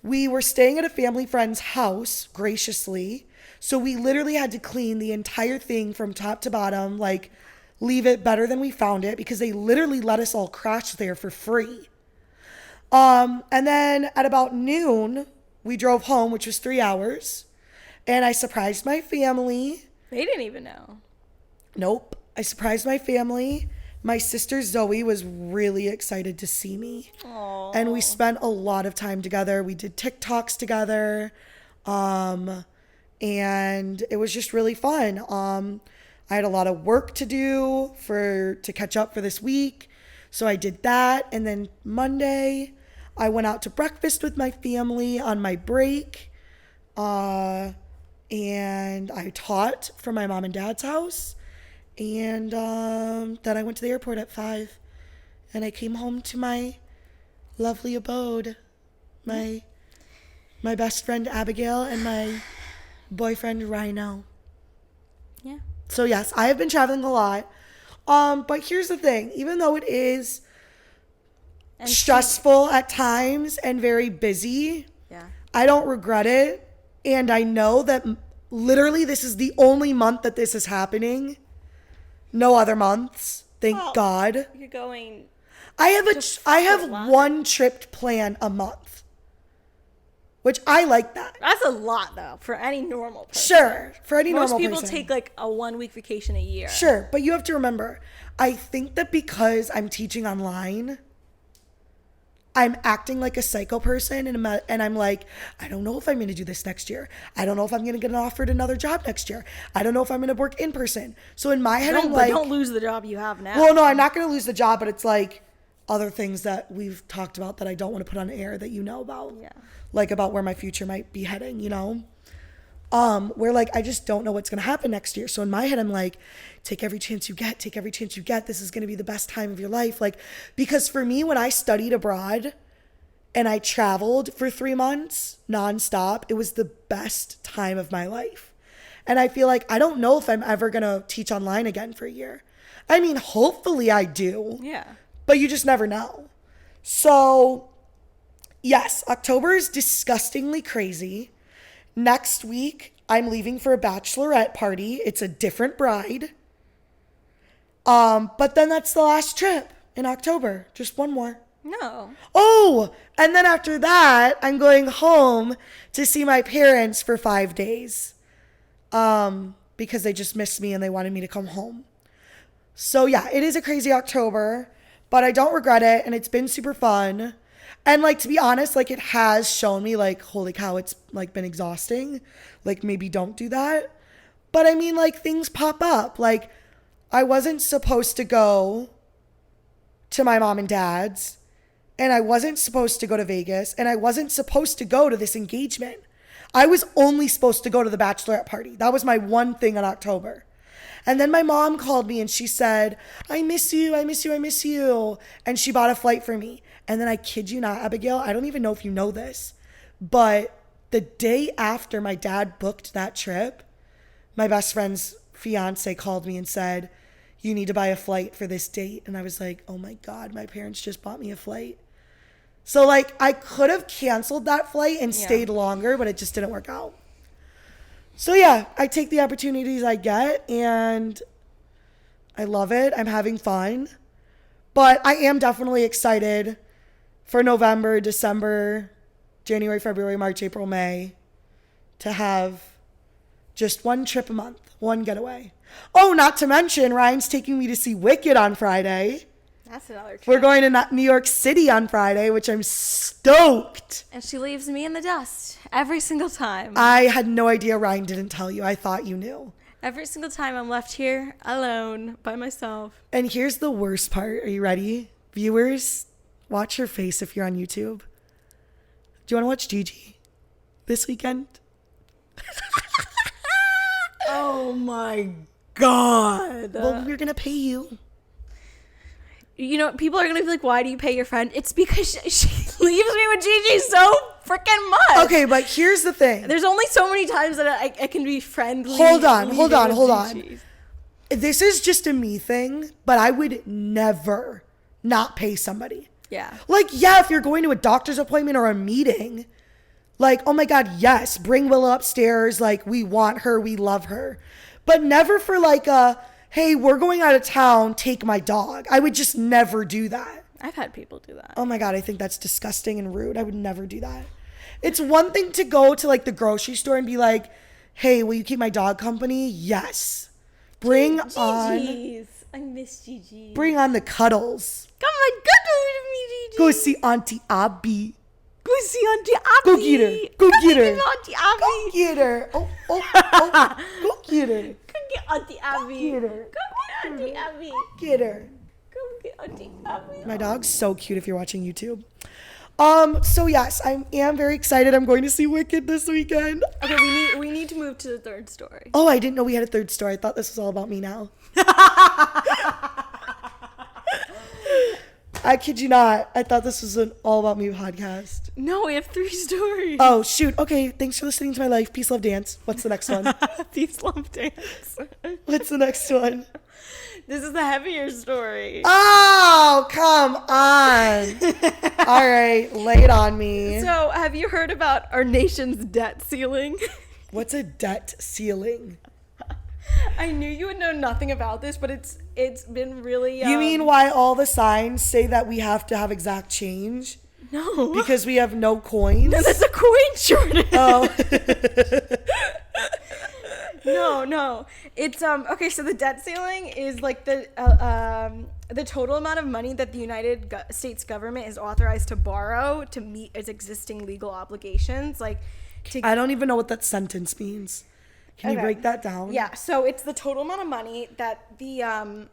We were staying at a family friend's house, graciously. So we literally had to clean the entire thing from top to bottom, like leave it better than we found it, because they literally let us all crash there for free. And then at about noon, we drove home, which was 3 hours. And I surprised my family. They didn't even know. Nope. I surprised my family. My sister Zoe was really excited to see me. Aww. And we spent a lot of time together. We did TikToks together. And it was just really fun. I had a lot of work to do to catch up for this week. So I did that. And then Monday, I went out to breakfast with my family on my break. And I taught from my mom and dad's house. And then I went to the airport at 5. And I came home to my lovely abode. My best friend Abigail and my boyfriend Rhino. Yeah. So yes, I have been traveling a lot. But here's the thing. Even though it is stressful at times and very busy, Yeah. I don't regret it. And I know that literally this is the only month that this is happening. No other months. Thank God. You're going. I have Fort Lauderdale. one trip planned a month. Which I like that. That's a lot, though, for any normal person. Sure. For any Most normal people person. take like a 1 week vacation a year. Sure. But you have to remember, I think that because I'm teaching online, I'm acting like a psycho person, and I'm like, I don't know if I'm going to do this next year. I don't know if I'm going to get offered another job next year. I don't know if I'm going to work in person. So in my head, I'm like, don't lose the job you have now. well, no, I'm not going to lose the job, but it's like other things that we've talked about that I don't want to put on air that you know about. Yeah. Like about where my future might be heading, you know? Where like, I just don't know what's going to happen next year. So in my head, I'm like, take every chance you get, take every chance you get. This is going to be the best time of your life. Like, because for me, when I studied abroad and I traveled for 3 months nonstop, it was the best time of my life. And I feel like, I don't know if I'm ever going to teach online again for a year. I mean, hopefully I do. Yeah. But you just never know. So yes, October is disgustingly crazy. Next week, I'm leaving for a bachelorette party. It's a different bride. But then that's the last trip in October. Just one more. No. Oh, and then after that, I'm going home to see my parents for 5 days. Because they just missed me and they wanted me to come home. So yeah, it is a crazy October, but I don't regret it. And it's been super fun. And like, to be honest, like it has shown me like, holy cow, it's like been exhausting. Like maybe don't do that. But I mean, like things pop up. Like I wasn't supposed to go to my mom and dad's. and I wasn't supposed to go to Vegas, and I wasn't supposed to go to this engagement. I was only supposed to go to the bachelorette party. That was my one thing in October. And then my mom called me and she said, I miss you, I miss you, I miss you. And she bought a flight for me. And then I kid you not, Abigail, I don't even know if you know this, but the day after my dad booked that trip, my best friend's fiance called me and said, you need to buy a flight for this date. And I was like, oh my God, my parents just bought me a flight. So like I could have canceled that flight and stayed longer, but it just didn't work out. So yeah, I take the opportunities I get and I love it. I'm having fun. But I am definitely excited for November, December, January, February, March, April, May to have just one trip a month, one getaway. Oh, not to mention Ryan's taking me to see Wicked on Friday. That's another trip. We're going to New York City on Friday, which I'm stoked. And she leaves me in the dust every single time. I had no idea Ryan didn't tell you. I thought you knew. Every single time I'm left here alone by myself. And here's the worst part. Are you ready? Viewers, watch your face if you're on YouTube. Do you want to watch Gigi this weekend? Oh my God. Well, we're going to pay you. You know, people are going to be like, why do you pay your friend? It's because she leaves me with Gigi so freaking much. Okay, but here's the thing. There's only so many times that I can be friendly. Hold on. Gigi. This is just a me thing, but I would never not pay somebody. Yeah. Like, yeah, if you're going to a doctor's appointment or a meeting, like, oh my God, yes, bring Willa upstairs. Like, we want her, we love her. But never for like hey, we're going out of town, take my dog. I would just never do that. I've had people do that. Oh my God, I think that's disgusting and rude. I would never do that. It's one thing to go to like the grocery store and be like, hey, will you keep my dog company? Yes. Bring on. I miss Gigi. Bring on the cuddles. Come on, go to me, Gigi. Go see Auntie Abby. Go see Auntie Abby. Go get her. Go get her. Auntie Abby. Go get her. Oh. Go get her. Go get Auntie Abby. Get her. Go get Auntie Abby. Get her. Go get Auntie Abby. My dog's so cute if you're watching YouTube. So yes, I am very excited. I'm going to see Wicked this weekend. Okay, we need to move to the third story. Oh, I didn't know we had a third story. I thought this was all about me now. I kid you not. I thought this was an all about me podcast. No, we have 3 stories. Oh, shoot. Okay, thanks for listening to my life. Peace, love, dance. What's the next one? Peace, love, dance. What's the next one? This is the heavier story. Oh, come on. All right, lay it on me. So, have you heard about our nation's debt ceiling? What's a debt ceiling? I knew you would know nothing about this, but it's been really... You mean why all the signs say that we have to have exact change? No. Because we have no coins? No, that's a coin shortage. Oh. No. It's okay, so the debt ceiling is like the total amount of money that the United States government is authorized to borrow to meet its existing legal obligations. Like, I don't even know what that sentence means. Can you break that down? Yeah, so it's the total amount of money that the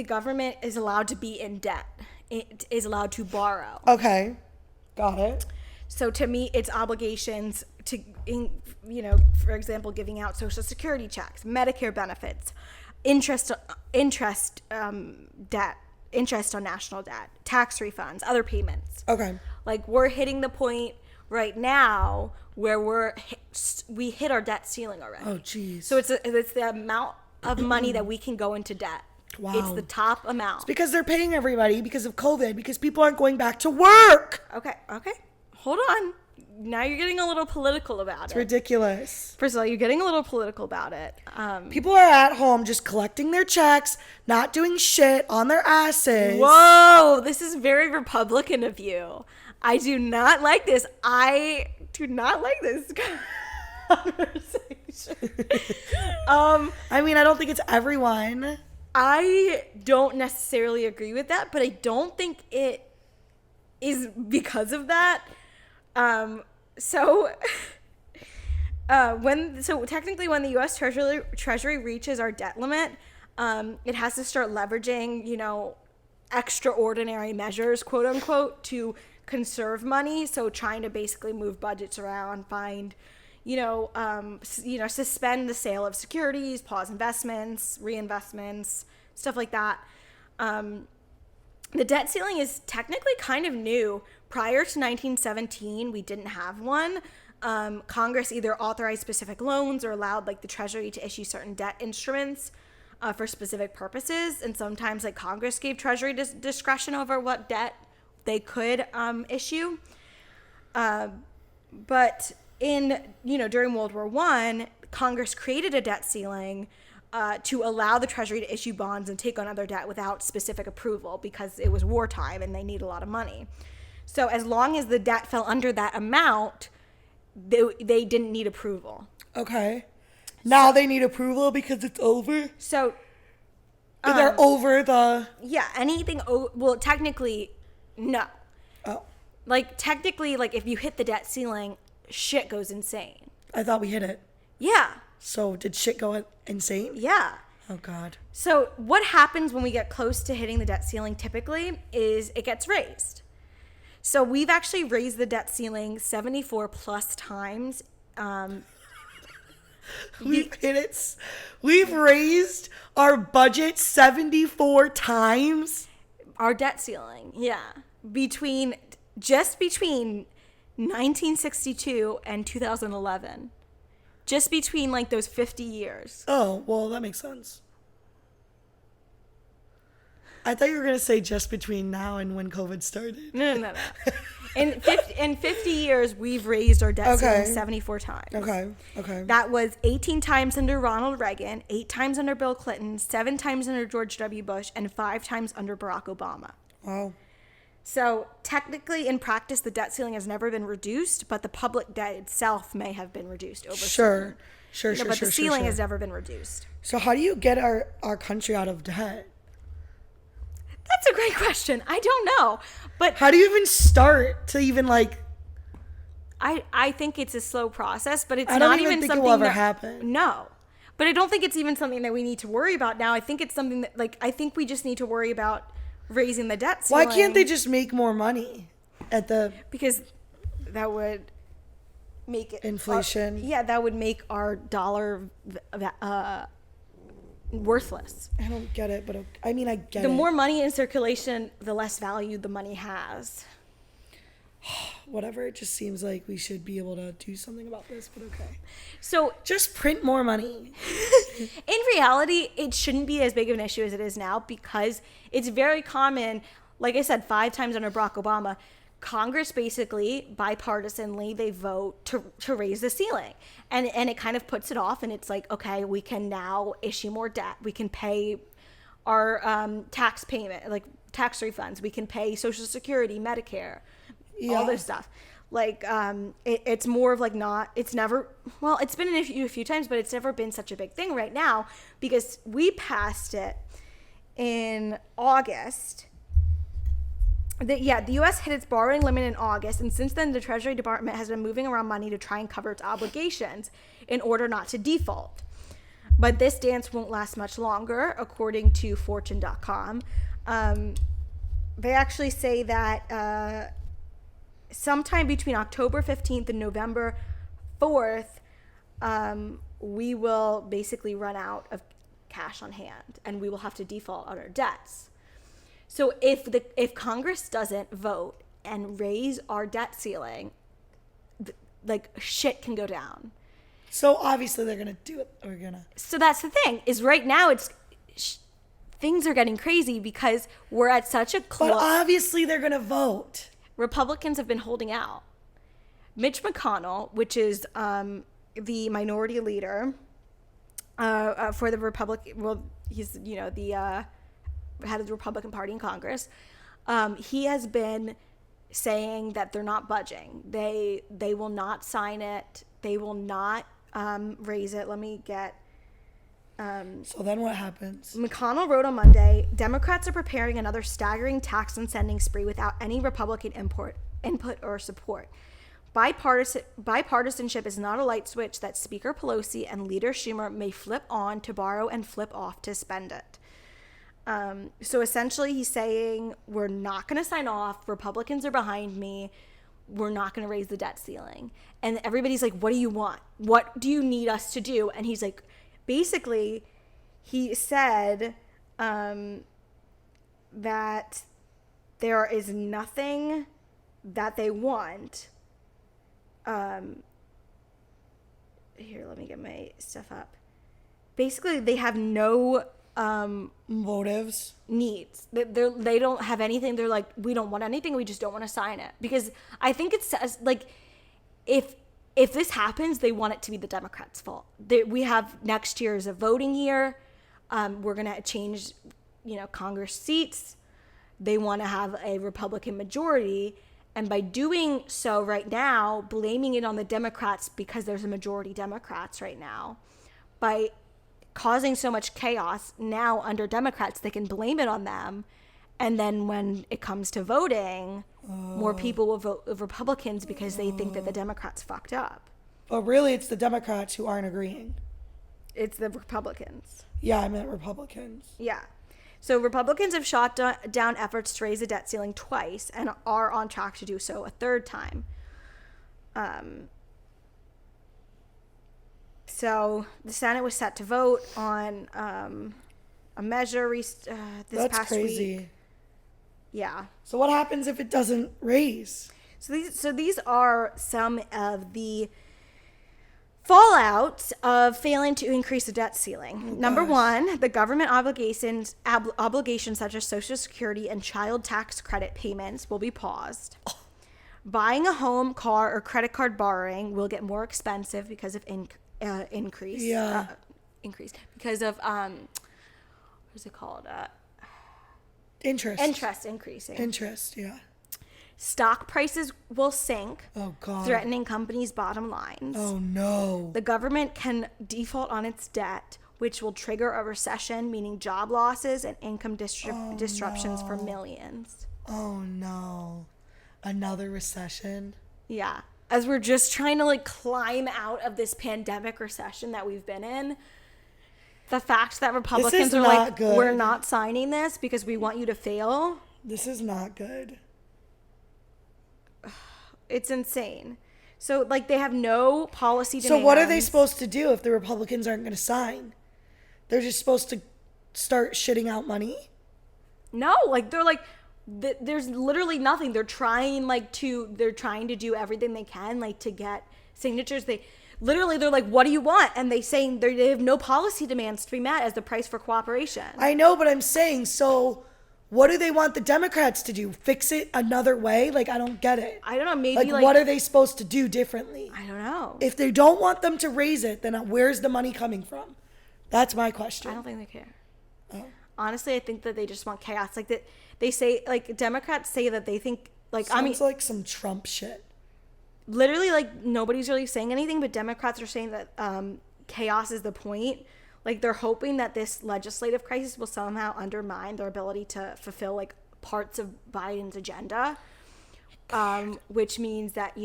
government is allowed to be in debt. It is allowed to borrow. Okay, got it. So to meet its obligations to, for example, giving out Social Security checks, Medicare benefits, interest debt, interest on national debt, tax refunds, other payments. Okay. Like, we're hitting the point right now where we hit our debt ceiling already. Oh, geez. So it's the amount of money that we can go into debt. Wow. It's the top amount. It's because they're paying everybody because of COVID, because people aren't going back to work. Okay. Hold on. Now you're getting a little political about It's it. ridiculous. First of all, you're getting a little political about it. People are at home just collecting their checks, not doing shit on their asses. Whoa, this is very Republican of you. I do not like this. I do not like this conversation. I mean, I don't think it's everyone. I don't necessarily agree with that, but I don't think it is because of that. So technically when the U.S. Treasury reaches our debt limit, it has to start leveraging, extraordinary measures, quote unquote, to conserve money. So trying to basically move budgets around, find, suspend the sale of securities, pause investments, reinvestments, stuff like that. The debt ceiling is technically kind of new. Prior to 1917, we didn't have one. Congress either authorized specific loans or allowed like the Treasury to issue certain debt instruments for specific purposes. And sometimes like Congress gave Treasury discretion over what debt they could issue. But during World War I, Congress created a debt ceiling to allow the Treasury to issue bonds and take on other debt without specific approval because it was wartime and they need a lot of money. So as long as the debt fell under that amount, they didn't need approval. Okay. Now they need approval because it's over? So they're over the... Yeah, anything... Well, technically, no. Oh. Like, technically, like, if you hit the debt ceiling, shit goes insane. I thought we hit it. Yeah. So did shit go insane? Yeah. Oh, God. So what happens when we get close to hitting the debt ceiling typically is it gets raised. So we've actually raised the debt ceiling 74 plus times. We've hit it. We've raised our budget 74 times. Our debt ceiling, yeah. Between 1962 and 2011. Just between like those 50 years. Oh, well, that makes sense. I thought you were going to say just between now and when COVID started. No. In 50 years, we've raised our debt ceiling 74 times. Okay. That was 18 times under Ronald Reagan, 8 times under Bill Clinton, 7 times under George W. Bush, and 5 times under Barack Obama. Wow. So technically, in practice, the debt ceiling has never been reduced, but the public debt itself may have been reduced over Sure. But the ceiling has never been reduced. So how do you get our country out of debt? That's a great question. I don't know. But how do you even start to even like... I think it's a slow process, but it's I don't not even even think something it will ever that, happen. No. But I don't think it's even something that we need to worry about now. I think it's something that, like, I think we just need to worry about raising the debt ceiling. Why can't they just make more money at the... Because that would make it... Inflation. That would make our dollar worthless. I don't get it, but I mean, I get it. The more money in circulation, the less value the money has. Whatever, it just seems like we should be able to do something about this, but okay. So just print more money. In reality, it shouldn't be as big of an issue as it is now because it's very common, like I said, 5 times under Barack Obama, Congress basically, bipartisanly, they vote to raise the ceiling. And it kind of puts it off, and it's like, okay, we can now issue more debt. We can pay our tax payment, like tax refunds. We can pay Social Security, Medicare, all this stuff. Like, it's more of like it's been an issue a few times, but it's never been such a big thing right now because we passed it in August. The U.S. hit its borrowing limit in August, and since then, the Treasury Department has been moving around money to try and cover its obligations in order not to default. But this dance won't last much longer, according to Fortune.com. They actually say that sometime between October 15th and November 4th, we will basically run out of cash on hand, and we will have to default on our debts. So if Congress doesn't vote and raise our debt ceiling, like shit can go down. So obviously they're gonna do it. So that's the thing is right now things are getting crazy because we're at such a close. But obviously they're gonna vote. Republicans have been holding out. Mitch McConnell, which is the minority leader for the Republican, well, he's the head of the Republican Party in Congress. He has been saying that they're not budging. They will not sign it. They will not raise it. Let me get. So then what happens? McConnell wrote on Monday, Democrats are preparing another staggering tax and spending spree without any Republican input or support. Bipartisanship is not a light switch that Speaker Pelosi and Leader Schumer may flip on to borrow and flip off to spend it. So essentially he's saying, we're not going to sign off. Republicans are behind me. We're not going to raise the debt ceiling. And everybody's like, what do you want? What do you need us to do? And he's like, basically, he said that there is nothing that they want. Here, let me get my stuff up. Basically, they have no Motives. needs. They don't have anything. They're like, we don't want anything. We just don't want to sign it. Because I think it says, like, if this happens, they want it to be the Democrats' fault. We have next year as a voting year. We're going to change, Congress seats. They want to have a Republican majority. And by doing so right now, blaming it on the Democrats because there's a majority Democrats right now, by causing so much chaos now under Democrats, they can blame it on them. And then when it comes to voting, more people will vote with Republicans because they think that the Democrats fucked up. But really, it's the Democrats who aren't agreeing. It's the Republicans. Yeah, I meant Republicans. Yeah. So Republicans have shot down efforts to raise the debt ceiling twice and are on track to do so a third time. So the Senate was set to vote on a measure this That's past crazy. week. Yeah. So what happens if it doesn't raise? So these are some of the fallout of failing to increase the debt ceiling. Number one, the government obligations such as Social Security and child tax credit payments will be paused. Buying a home, car, or credit card borrowing will get more expensive because of increase. Yeah. Increase because of what's it called? Interest. Interest increasing. Interest, yeah. Stock prices will sink, Oh, God. threatening companies' bottom lines. Oh, no. The government can default on its debt, which will trigger a recession, meaning job losses and income disruptions for millions. Oh, no. Another recession? Yeah. As we're just trying to climb out of this pandemic recession that we've been in, the fact that Republicans are not good. we're not signing this because we want you to fail, This is not good. it's insane. So they have no policy So demands. what are they supposed to do if the Republicans aren't going to sign? They're just supposed to start shitting out money? No, there's literally nothing. They're trying to do everything they can to get signatures. They're like, what do you want? And they have no policy demands to be met as the price for cooperation. I know, but I'm saying, so what do they want the Democrats to do? Fix it another way? I don't get it. I don't know, maybe what are they supposed to do differently? I don't know. If they don't want them to raise it, then where's the money coming from? That's my question. I don't think they care. Oh. Honestly, I think that they just want chaos. They say, Democrats say that they think, Sounds like some Trump shit. literally, nobody's really saying anything, but Democrats are saying that chaos is the point. They're hoping that this legislative crisis will somehow undermine their ability to fulfill, parts of Biden's agenda, which means that,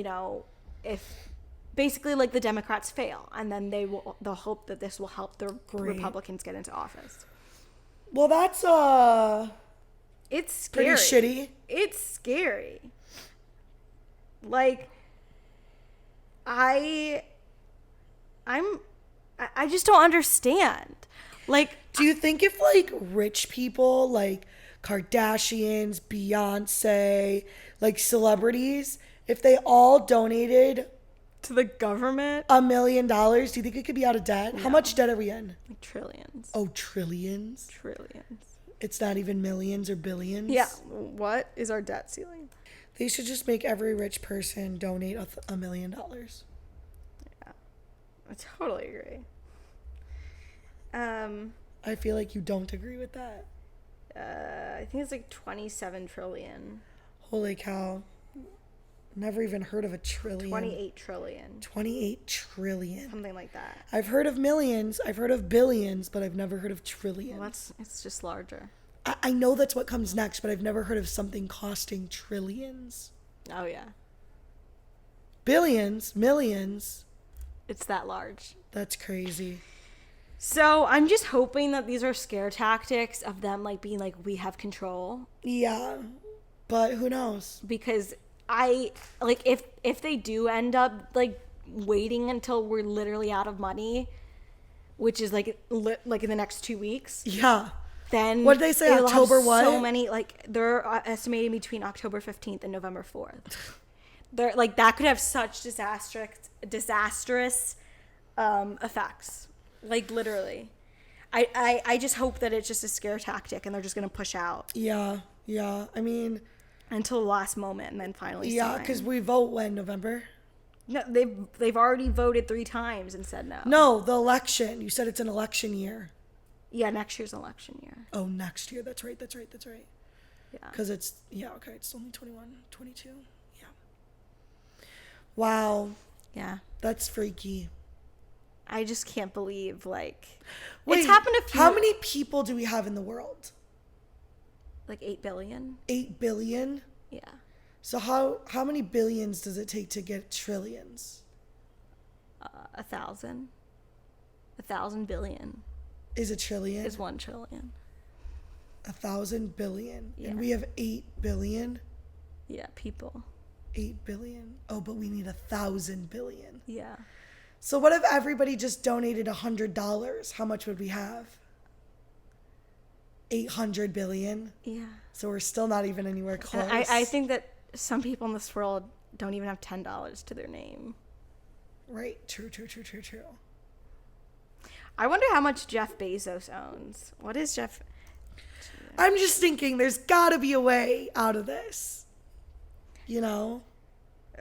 if basically, the Democrats fail, and then they'll hope that this will help the Republicans get into office. Well, that's It's scary. pretty shitty. It's scary. I just don't understand. Do you think if rich people like Kardashians, Beyonce, celebrities, if they all donated to the government, $1 million, do you think we could be out of debt? No. How much debt are we in? trillions. Oh, trillions? Trillions. It's not even millions or billions? Yeah. What is our debt ceiling? They should just make every rich person donate $1 million. Yeah. I totally agree. I feel like you don't agree with that. I think it's 27 trillion. Holy cow. Never even heard of a trillion. 28 trillion. 28 trillion. Something like that. I've heard of millions. I've heard of billions, but I've never heard of trillions. Well, it's just larger. I know that's what comes next, but I've never heard of something costing trillions. Oh, yeah. Billions, millions. It's that large. That's crazy. So I'm just hoping that these are scare tactics of them like being like, we have control. Yeah, but who knows? Because I like if they do end up like waiting until we're literally out of money, which is like in the next 2 weeks. Yeah. Then what did they say? it'll have October what? So many, like they're estimating between October 15th and November 4th. They're like that could have such disastrous effects. Like literally. I just hope that it's just a scare tactic and they're just gonna push out. Yeah. I mean, until the last moment and then finally yeah, sign. because we vote when? November? No, they've already voted 3 times and said no. No, the election. You said it's an election year. Yeah, next year's an election year. Oh, next year. That's right. Yeah. Because it's only 21, 22. Yeah. Wow. Yeah. That's freaky. I just can't believe, like, Wait, it's happened a few. How many people do we have in the world? Like 8 billion? 8 billion? Yeah. So how many billions does it take to get trillions? 1,000. 1,000 billion. Is a trillion? Is 1 trillion. 1,000 billion. Yeah. And we have 8 billion? Yeah, people. 8 billion. Oh, but we need 1,000 billion. Yeah. So what if everybody just donated $100? How much would we have? 800 billion? Yeah. So we're still not even anywhere close. And I think that some people in this world don't even have $10 to their name. Right. True. I wonder how much Jeff Bezos owns. What is Jeff? I'm just thinking there's got to be a way out of this. You know?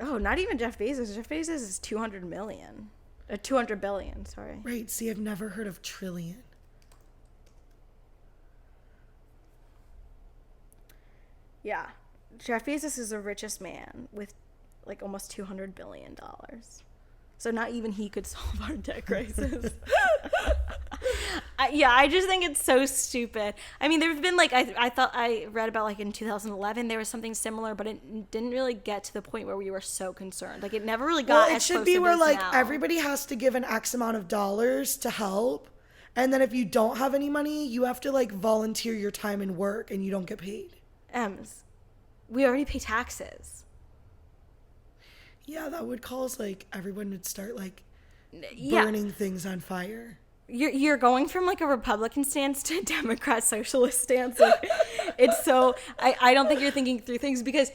Oh, not even Jeff Bezos. Jeff Bezos is 200 billion, sorry. Right. See, I've never heard of trillion. Yeah. Jeff Bezos is the richest man with like almost $200 billion. So not even he could solve our debt crisis. I just think it's so stupid. I mean, there's been like, I thought I read about like in 2011, there was something similar, but it didn't really get to the point where we were so concerned. Like it never really got Well, it as should close be to where this like now. everybody has to give an X amount of dollars to help. And then if you don't have any money, you have to like volunteer your time and work and you don't get paid. We already pay taxes. Yeah, that would cause like everyone would start like Yeah. burning things on fire. You're going from like a Republican stance to a Democrat socialist stance. Like, it's so I don't think you're thinking through things because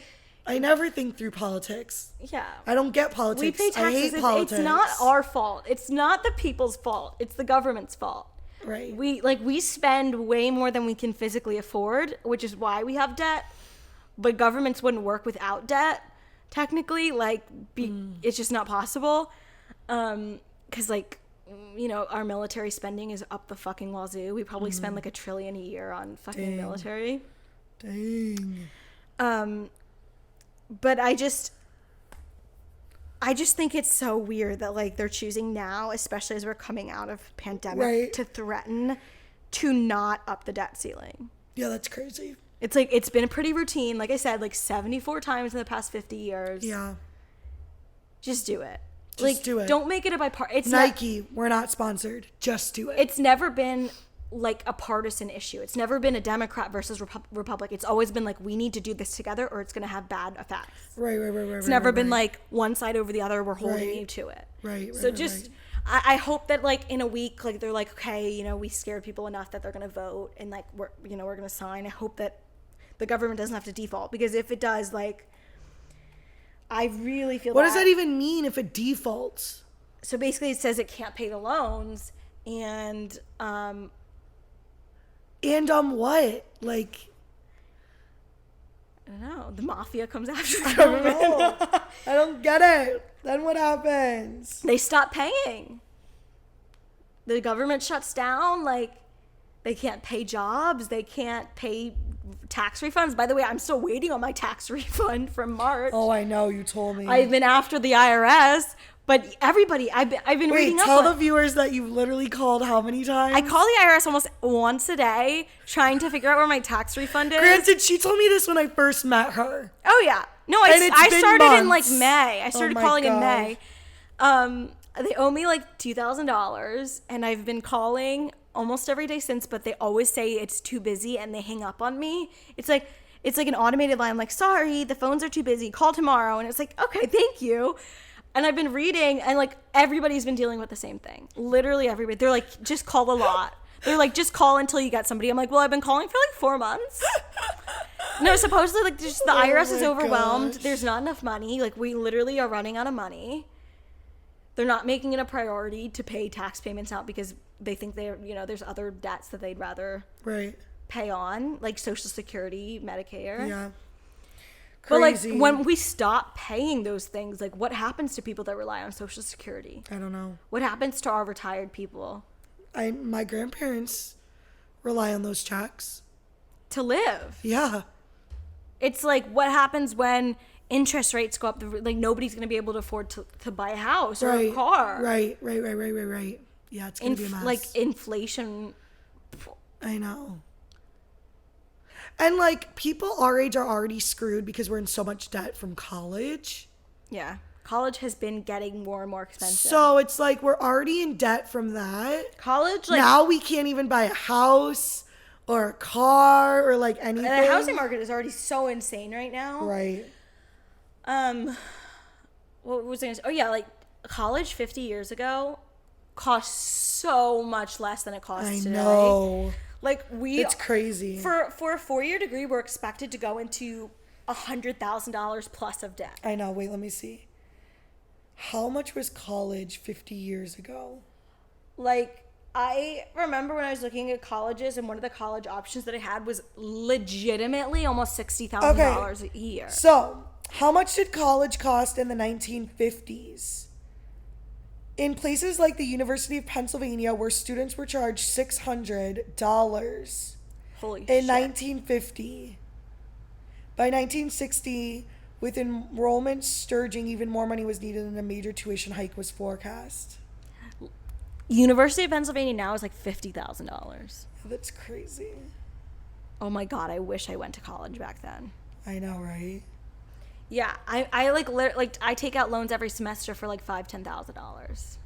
I never think through politics. yeah. I don't get politics. We pay taxes. I hate politics. It's not our fault. It's not the people's fault. It's the government's fault. Right. We spend way more than we can physically afford, which is why we have debt. But governments wouldn't work without debt. Technically, it's just not possible. 'Cause like, you know, our military spending is up the fucking wazoo. We probably spend like $1 trillion a year on fucking military. Dang. But I just think it's so weird that like they're choosing now, especially as we're coming out of pandemic, Right. to threaten to not up the debt ceiling. Yeah, that's crazy. It's like it's been a pretty routine, like I said, like 74 times in the past 50 years. Yeah. Just do it. Just do it. Don't make it a bipartisan. It's Nike, we're not sponsored. Just do it. It's never been like a partisan issue. It's never been a Democrat versus Republic. It's always been like we need to do this together or it's going to have bad effects. Right. It's never been like one side over the other. We're holding Right. you to it. Right. So just, I hope that like in a week, like they're like, okay, you know, we scared people enough that they're going to vote and like we're going to sign. I hope that the government doesn't have to default because if it does, like, I really feel. What does that even mean if it defaults? So basically, it says it can't pay the loans and what? Like, I don't know. The mafia comes after the I don't government. know. I don't get it. Then what happens? They stop paying. The government shuts down. Like, they can't pay jobs. They can't pay tax refunds. By the way, I'm still waiting on my tax refund from March. Oh, I know. You told me. I've been after the IRS, but everybody, I've been reading up tell on. the viewers that you've literally called how many times? I call the IRS almost once a day trying to figure out where my tax refund is. Granted, she told me this when I first met her. Oh yeah. No, And it's I been started in like months. May. I started Oh my calling in God. May. They owe me like $2,000, and I've been calling almost every day since, but they always say it's too busy and they hang up on me. It's like an automated line. I'm like, sorry, the phones are too busy. Call tomorrow. And it's like, okay, thank you. And I've been reading, and like everybody's been dealing with the same thing. Literally everybody. They're like, just call a lot. They're like, just call until you get somebody. I'm like, well, I've been calling for like 4 months. No, supposedly like just the IRS is overwhelmed. Gosh. There's not enough money. Like we literally are running out of money. They're not making it a priority to pay tax payments out because they think there's other debts that they'd rather pay on, like Social Security, Medicare. Yeah. Crazy. But like when Crazy. we stop paying those things, like what happens to people that rely on Social Security? I don't know. What happens to our retired people? My grandparents rely on those checks. To live. Yeah. It's like what happens when interest rates go up, like nobody's going to be able to afford to buy a house or a car. Right. Yeah, it's going to be a mess. Like inflation. I know. And like people our age are already screwed because we're in so much debt from college. Yeah. College has been getting more and more expensive. So it's like we're already in debt from that. College, like now we can't even buy a house or a car or like anything. the housing market is already so insane right now. Right. What was I gonna say? Oh yeah, like college 50 years ago cost so much less than it costs today. I know. Like It's crazy. For a 4-year degree, we're expected to go into $100,000 plus of debt. I know. Wait, let me see. How much was college 50 years ago? Like, I remember when I was looking at colleges, and one of the college options that I had was legitimately almost $60,000 a year. So, how much did college cost in the 1950s? In places like the University of Pennsylvania, where students were charged $600 Holy in shit. 1950. By 1960, with enrollment surging, even more money was needed and a major tuition hike was forecast. University of Pennsylvania now is like $50,000. That's crazy. Oh my God, I wish I went to college back then. I know, right? Yeah, I I take out loans every semester for like $5,000-$10,000.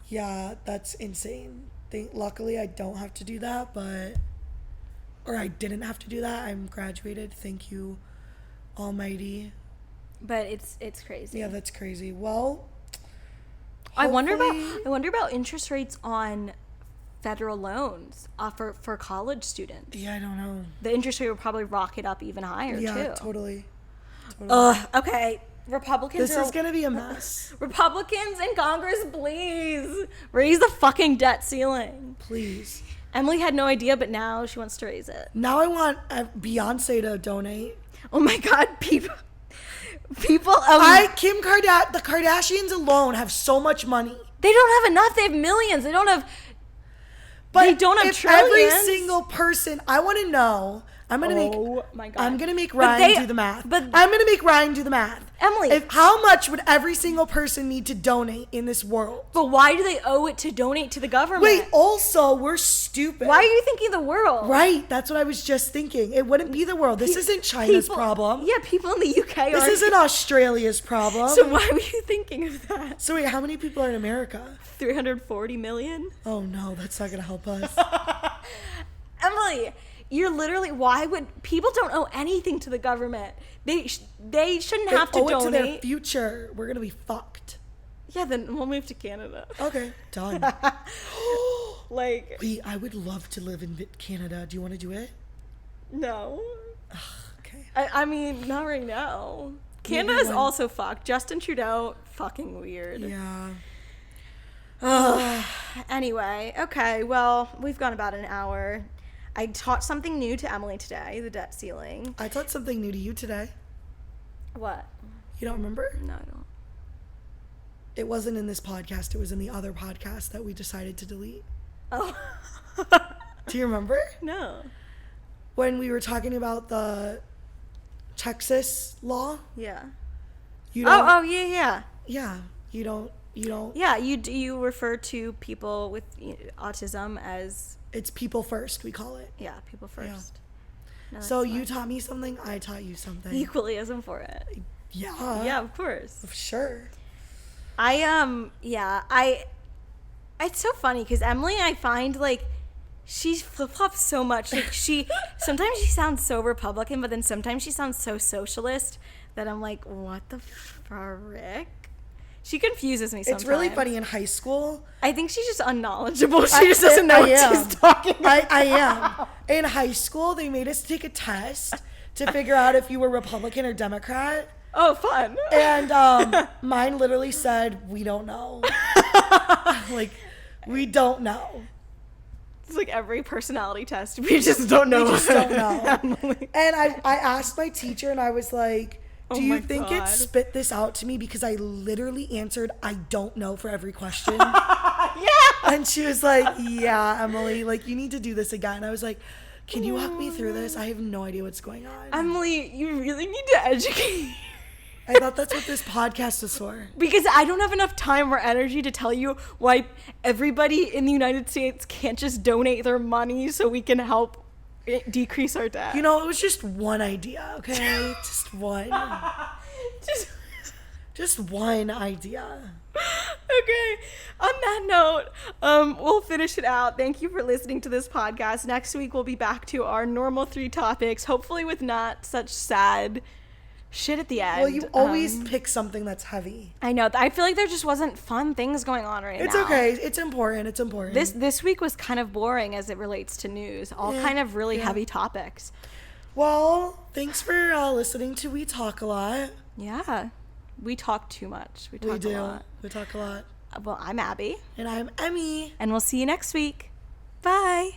Yeah, that's insane. Luckily, I don't have to do that, or I didn't have to do that. I'm graduated. Thank you, Almighty. But it's crazy. Yeah, that's crazy. Well, I wonder hopefully- about interest rates on federal loans for college students. Yeah, I don't know. The interest rate will probably rocket up even higher too. Yeah, totally. Okay. Republicans This is gonna be a mess. Republicans in Congress, please raise the fucking debt ceiling. Please. Emily had no idea, but now she wants to raise it. Now I want Beyonce to donate. Oh my God, people. The Kardashians alone have so much money. They don't have enough. They have millions. They don't have. But they don't have if trillions. every single person, I want to know. I'm gonna make Ryan do the math. I'm gonna make Ryan do the math. Emily, how much would every single person need to donate in this world? But why do they owe it to donate to the government? Wait, also, we're stupid. Why are you thinking the world? Right, that's what I was just thinking. It wouldn't be the world. This isn't China's problem. Yeah, people in the UK This isn't Australia's problem. So why were you thinking of that? So wait, how many people are in America? 340 million? Oh no, that's not gonna help us. Emily, you're literally, why would, people don't owe anything to the government. They shouldn't have to owe donate. it to their future. We're gonna be fucked. Yeah, then we'll move to Canada. Okay, done. Like, Wait, I would love to live in Canada. Do you want to do it? no. Okay. I mean, not right now. Canada is also fucked. Justin Trudeau, fucking weird. Yeah. Anyway, okay, well, we've gone about an hour. I taught something new to Emily today, the debt ceiling. I taught something new to you today. What? You don't remember? No, I don't. It wasn't in this podcast. It was in the other podcast that we decided to delete. Oh. Do you remember? No. When we were talking about the Texas law? Yeah. You don't, Oh, yeah. yeah. You don't. Yeah, you refer to people with autism as, It's people first, we call it. yeah, people first. No, So that's you fine. taught me something, I taught you something. Equally as important. Yeah. Yeah, of course. Sure. It's so funny because Emily, I find like she flip flops so much. Like sometimes she sounds so Republican, but then sometimes she sounds so socialist that I'm like, what the frick? She confuses me sometimes. It's really funny in high school. I think she's just unknowledgeable. She just doesn't know what she's talking about. I am. In high school, they made us take a test to figure out if you were Republican or Democrat. Oh, fun. And mine literally said, we don't know. Like, we don't know. It's like every personality test. We just don't know. We just don't know. And I asked my teacher, and I was like, do you think it spit this out to me? Because I literally answered, I don't know for every question. Yeah. And she was like, yeah, Emily, like, you need to do this again. I was like, can you walk me through this? I have no idea what's going on. Emily, you really need to educate. I thought that's what this podcast is for. Because I don't have enough time or energy to tell you why everybody in the United States can't just donate their money so we can help decrease our debt. You know, it was just one idea, okay? Just one. Just one idea. Okay. On that note, we'll finish it out. Thank you for listening to this podcast. Next week, we'll be back to our normal 3 topics, hopefully with not such sad shit at the end. Well, you always pick something that's heavy. I know. I feel like there just wasn't fun things going on right now. It's okay. It's important. It's important. This week was kind of boring as it relates to news. All kind of really heavy topics. Well, thanks for listening to We Talk a Lot. Yeah. We talk too much. We talk a lot. We talk a lot. Well, I'm Abby. And I'm Emmy. And we'll see you next week. Bye.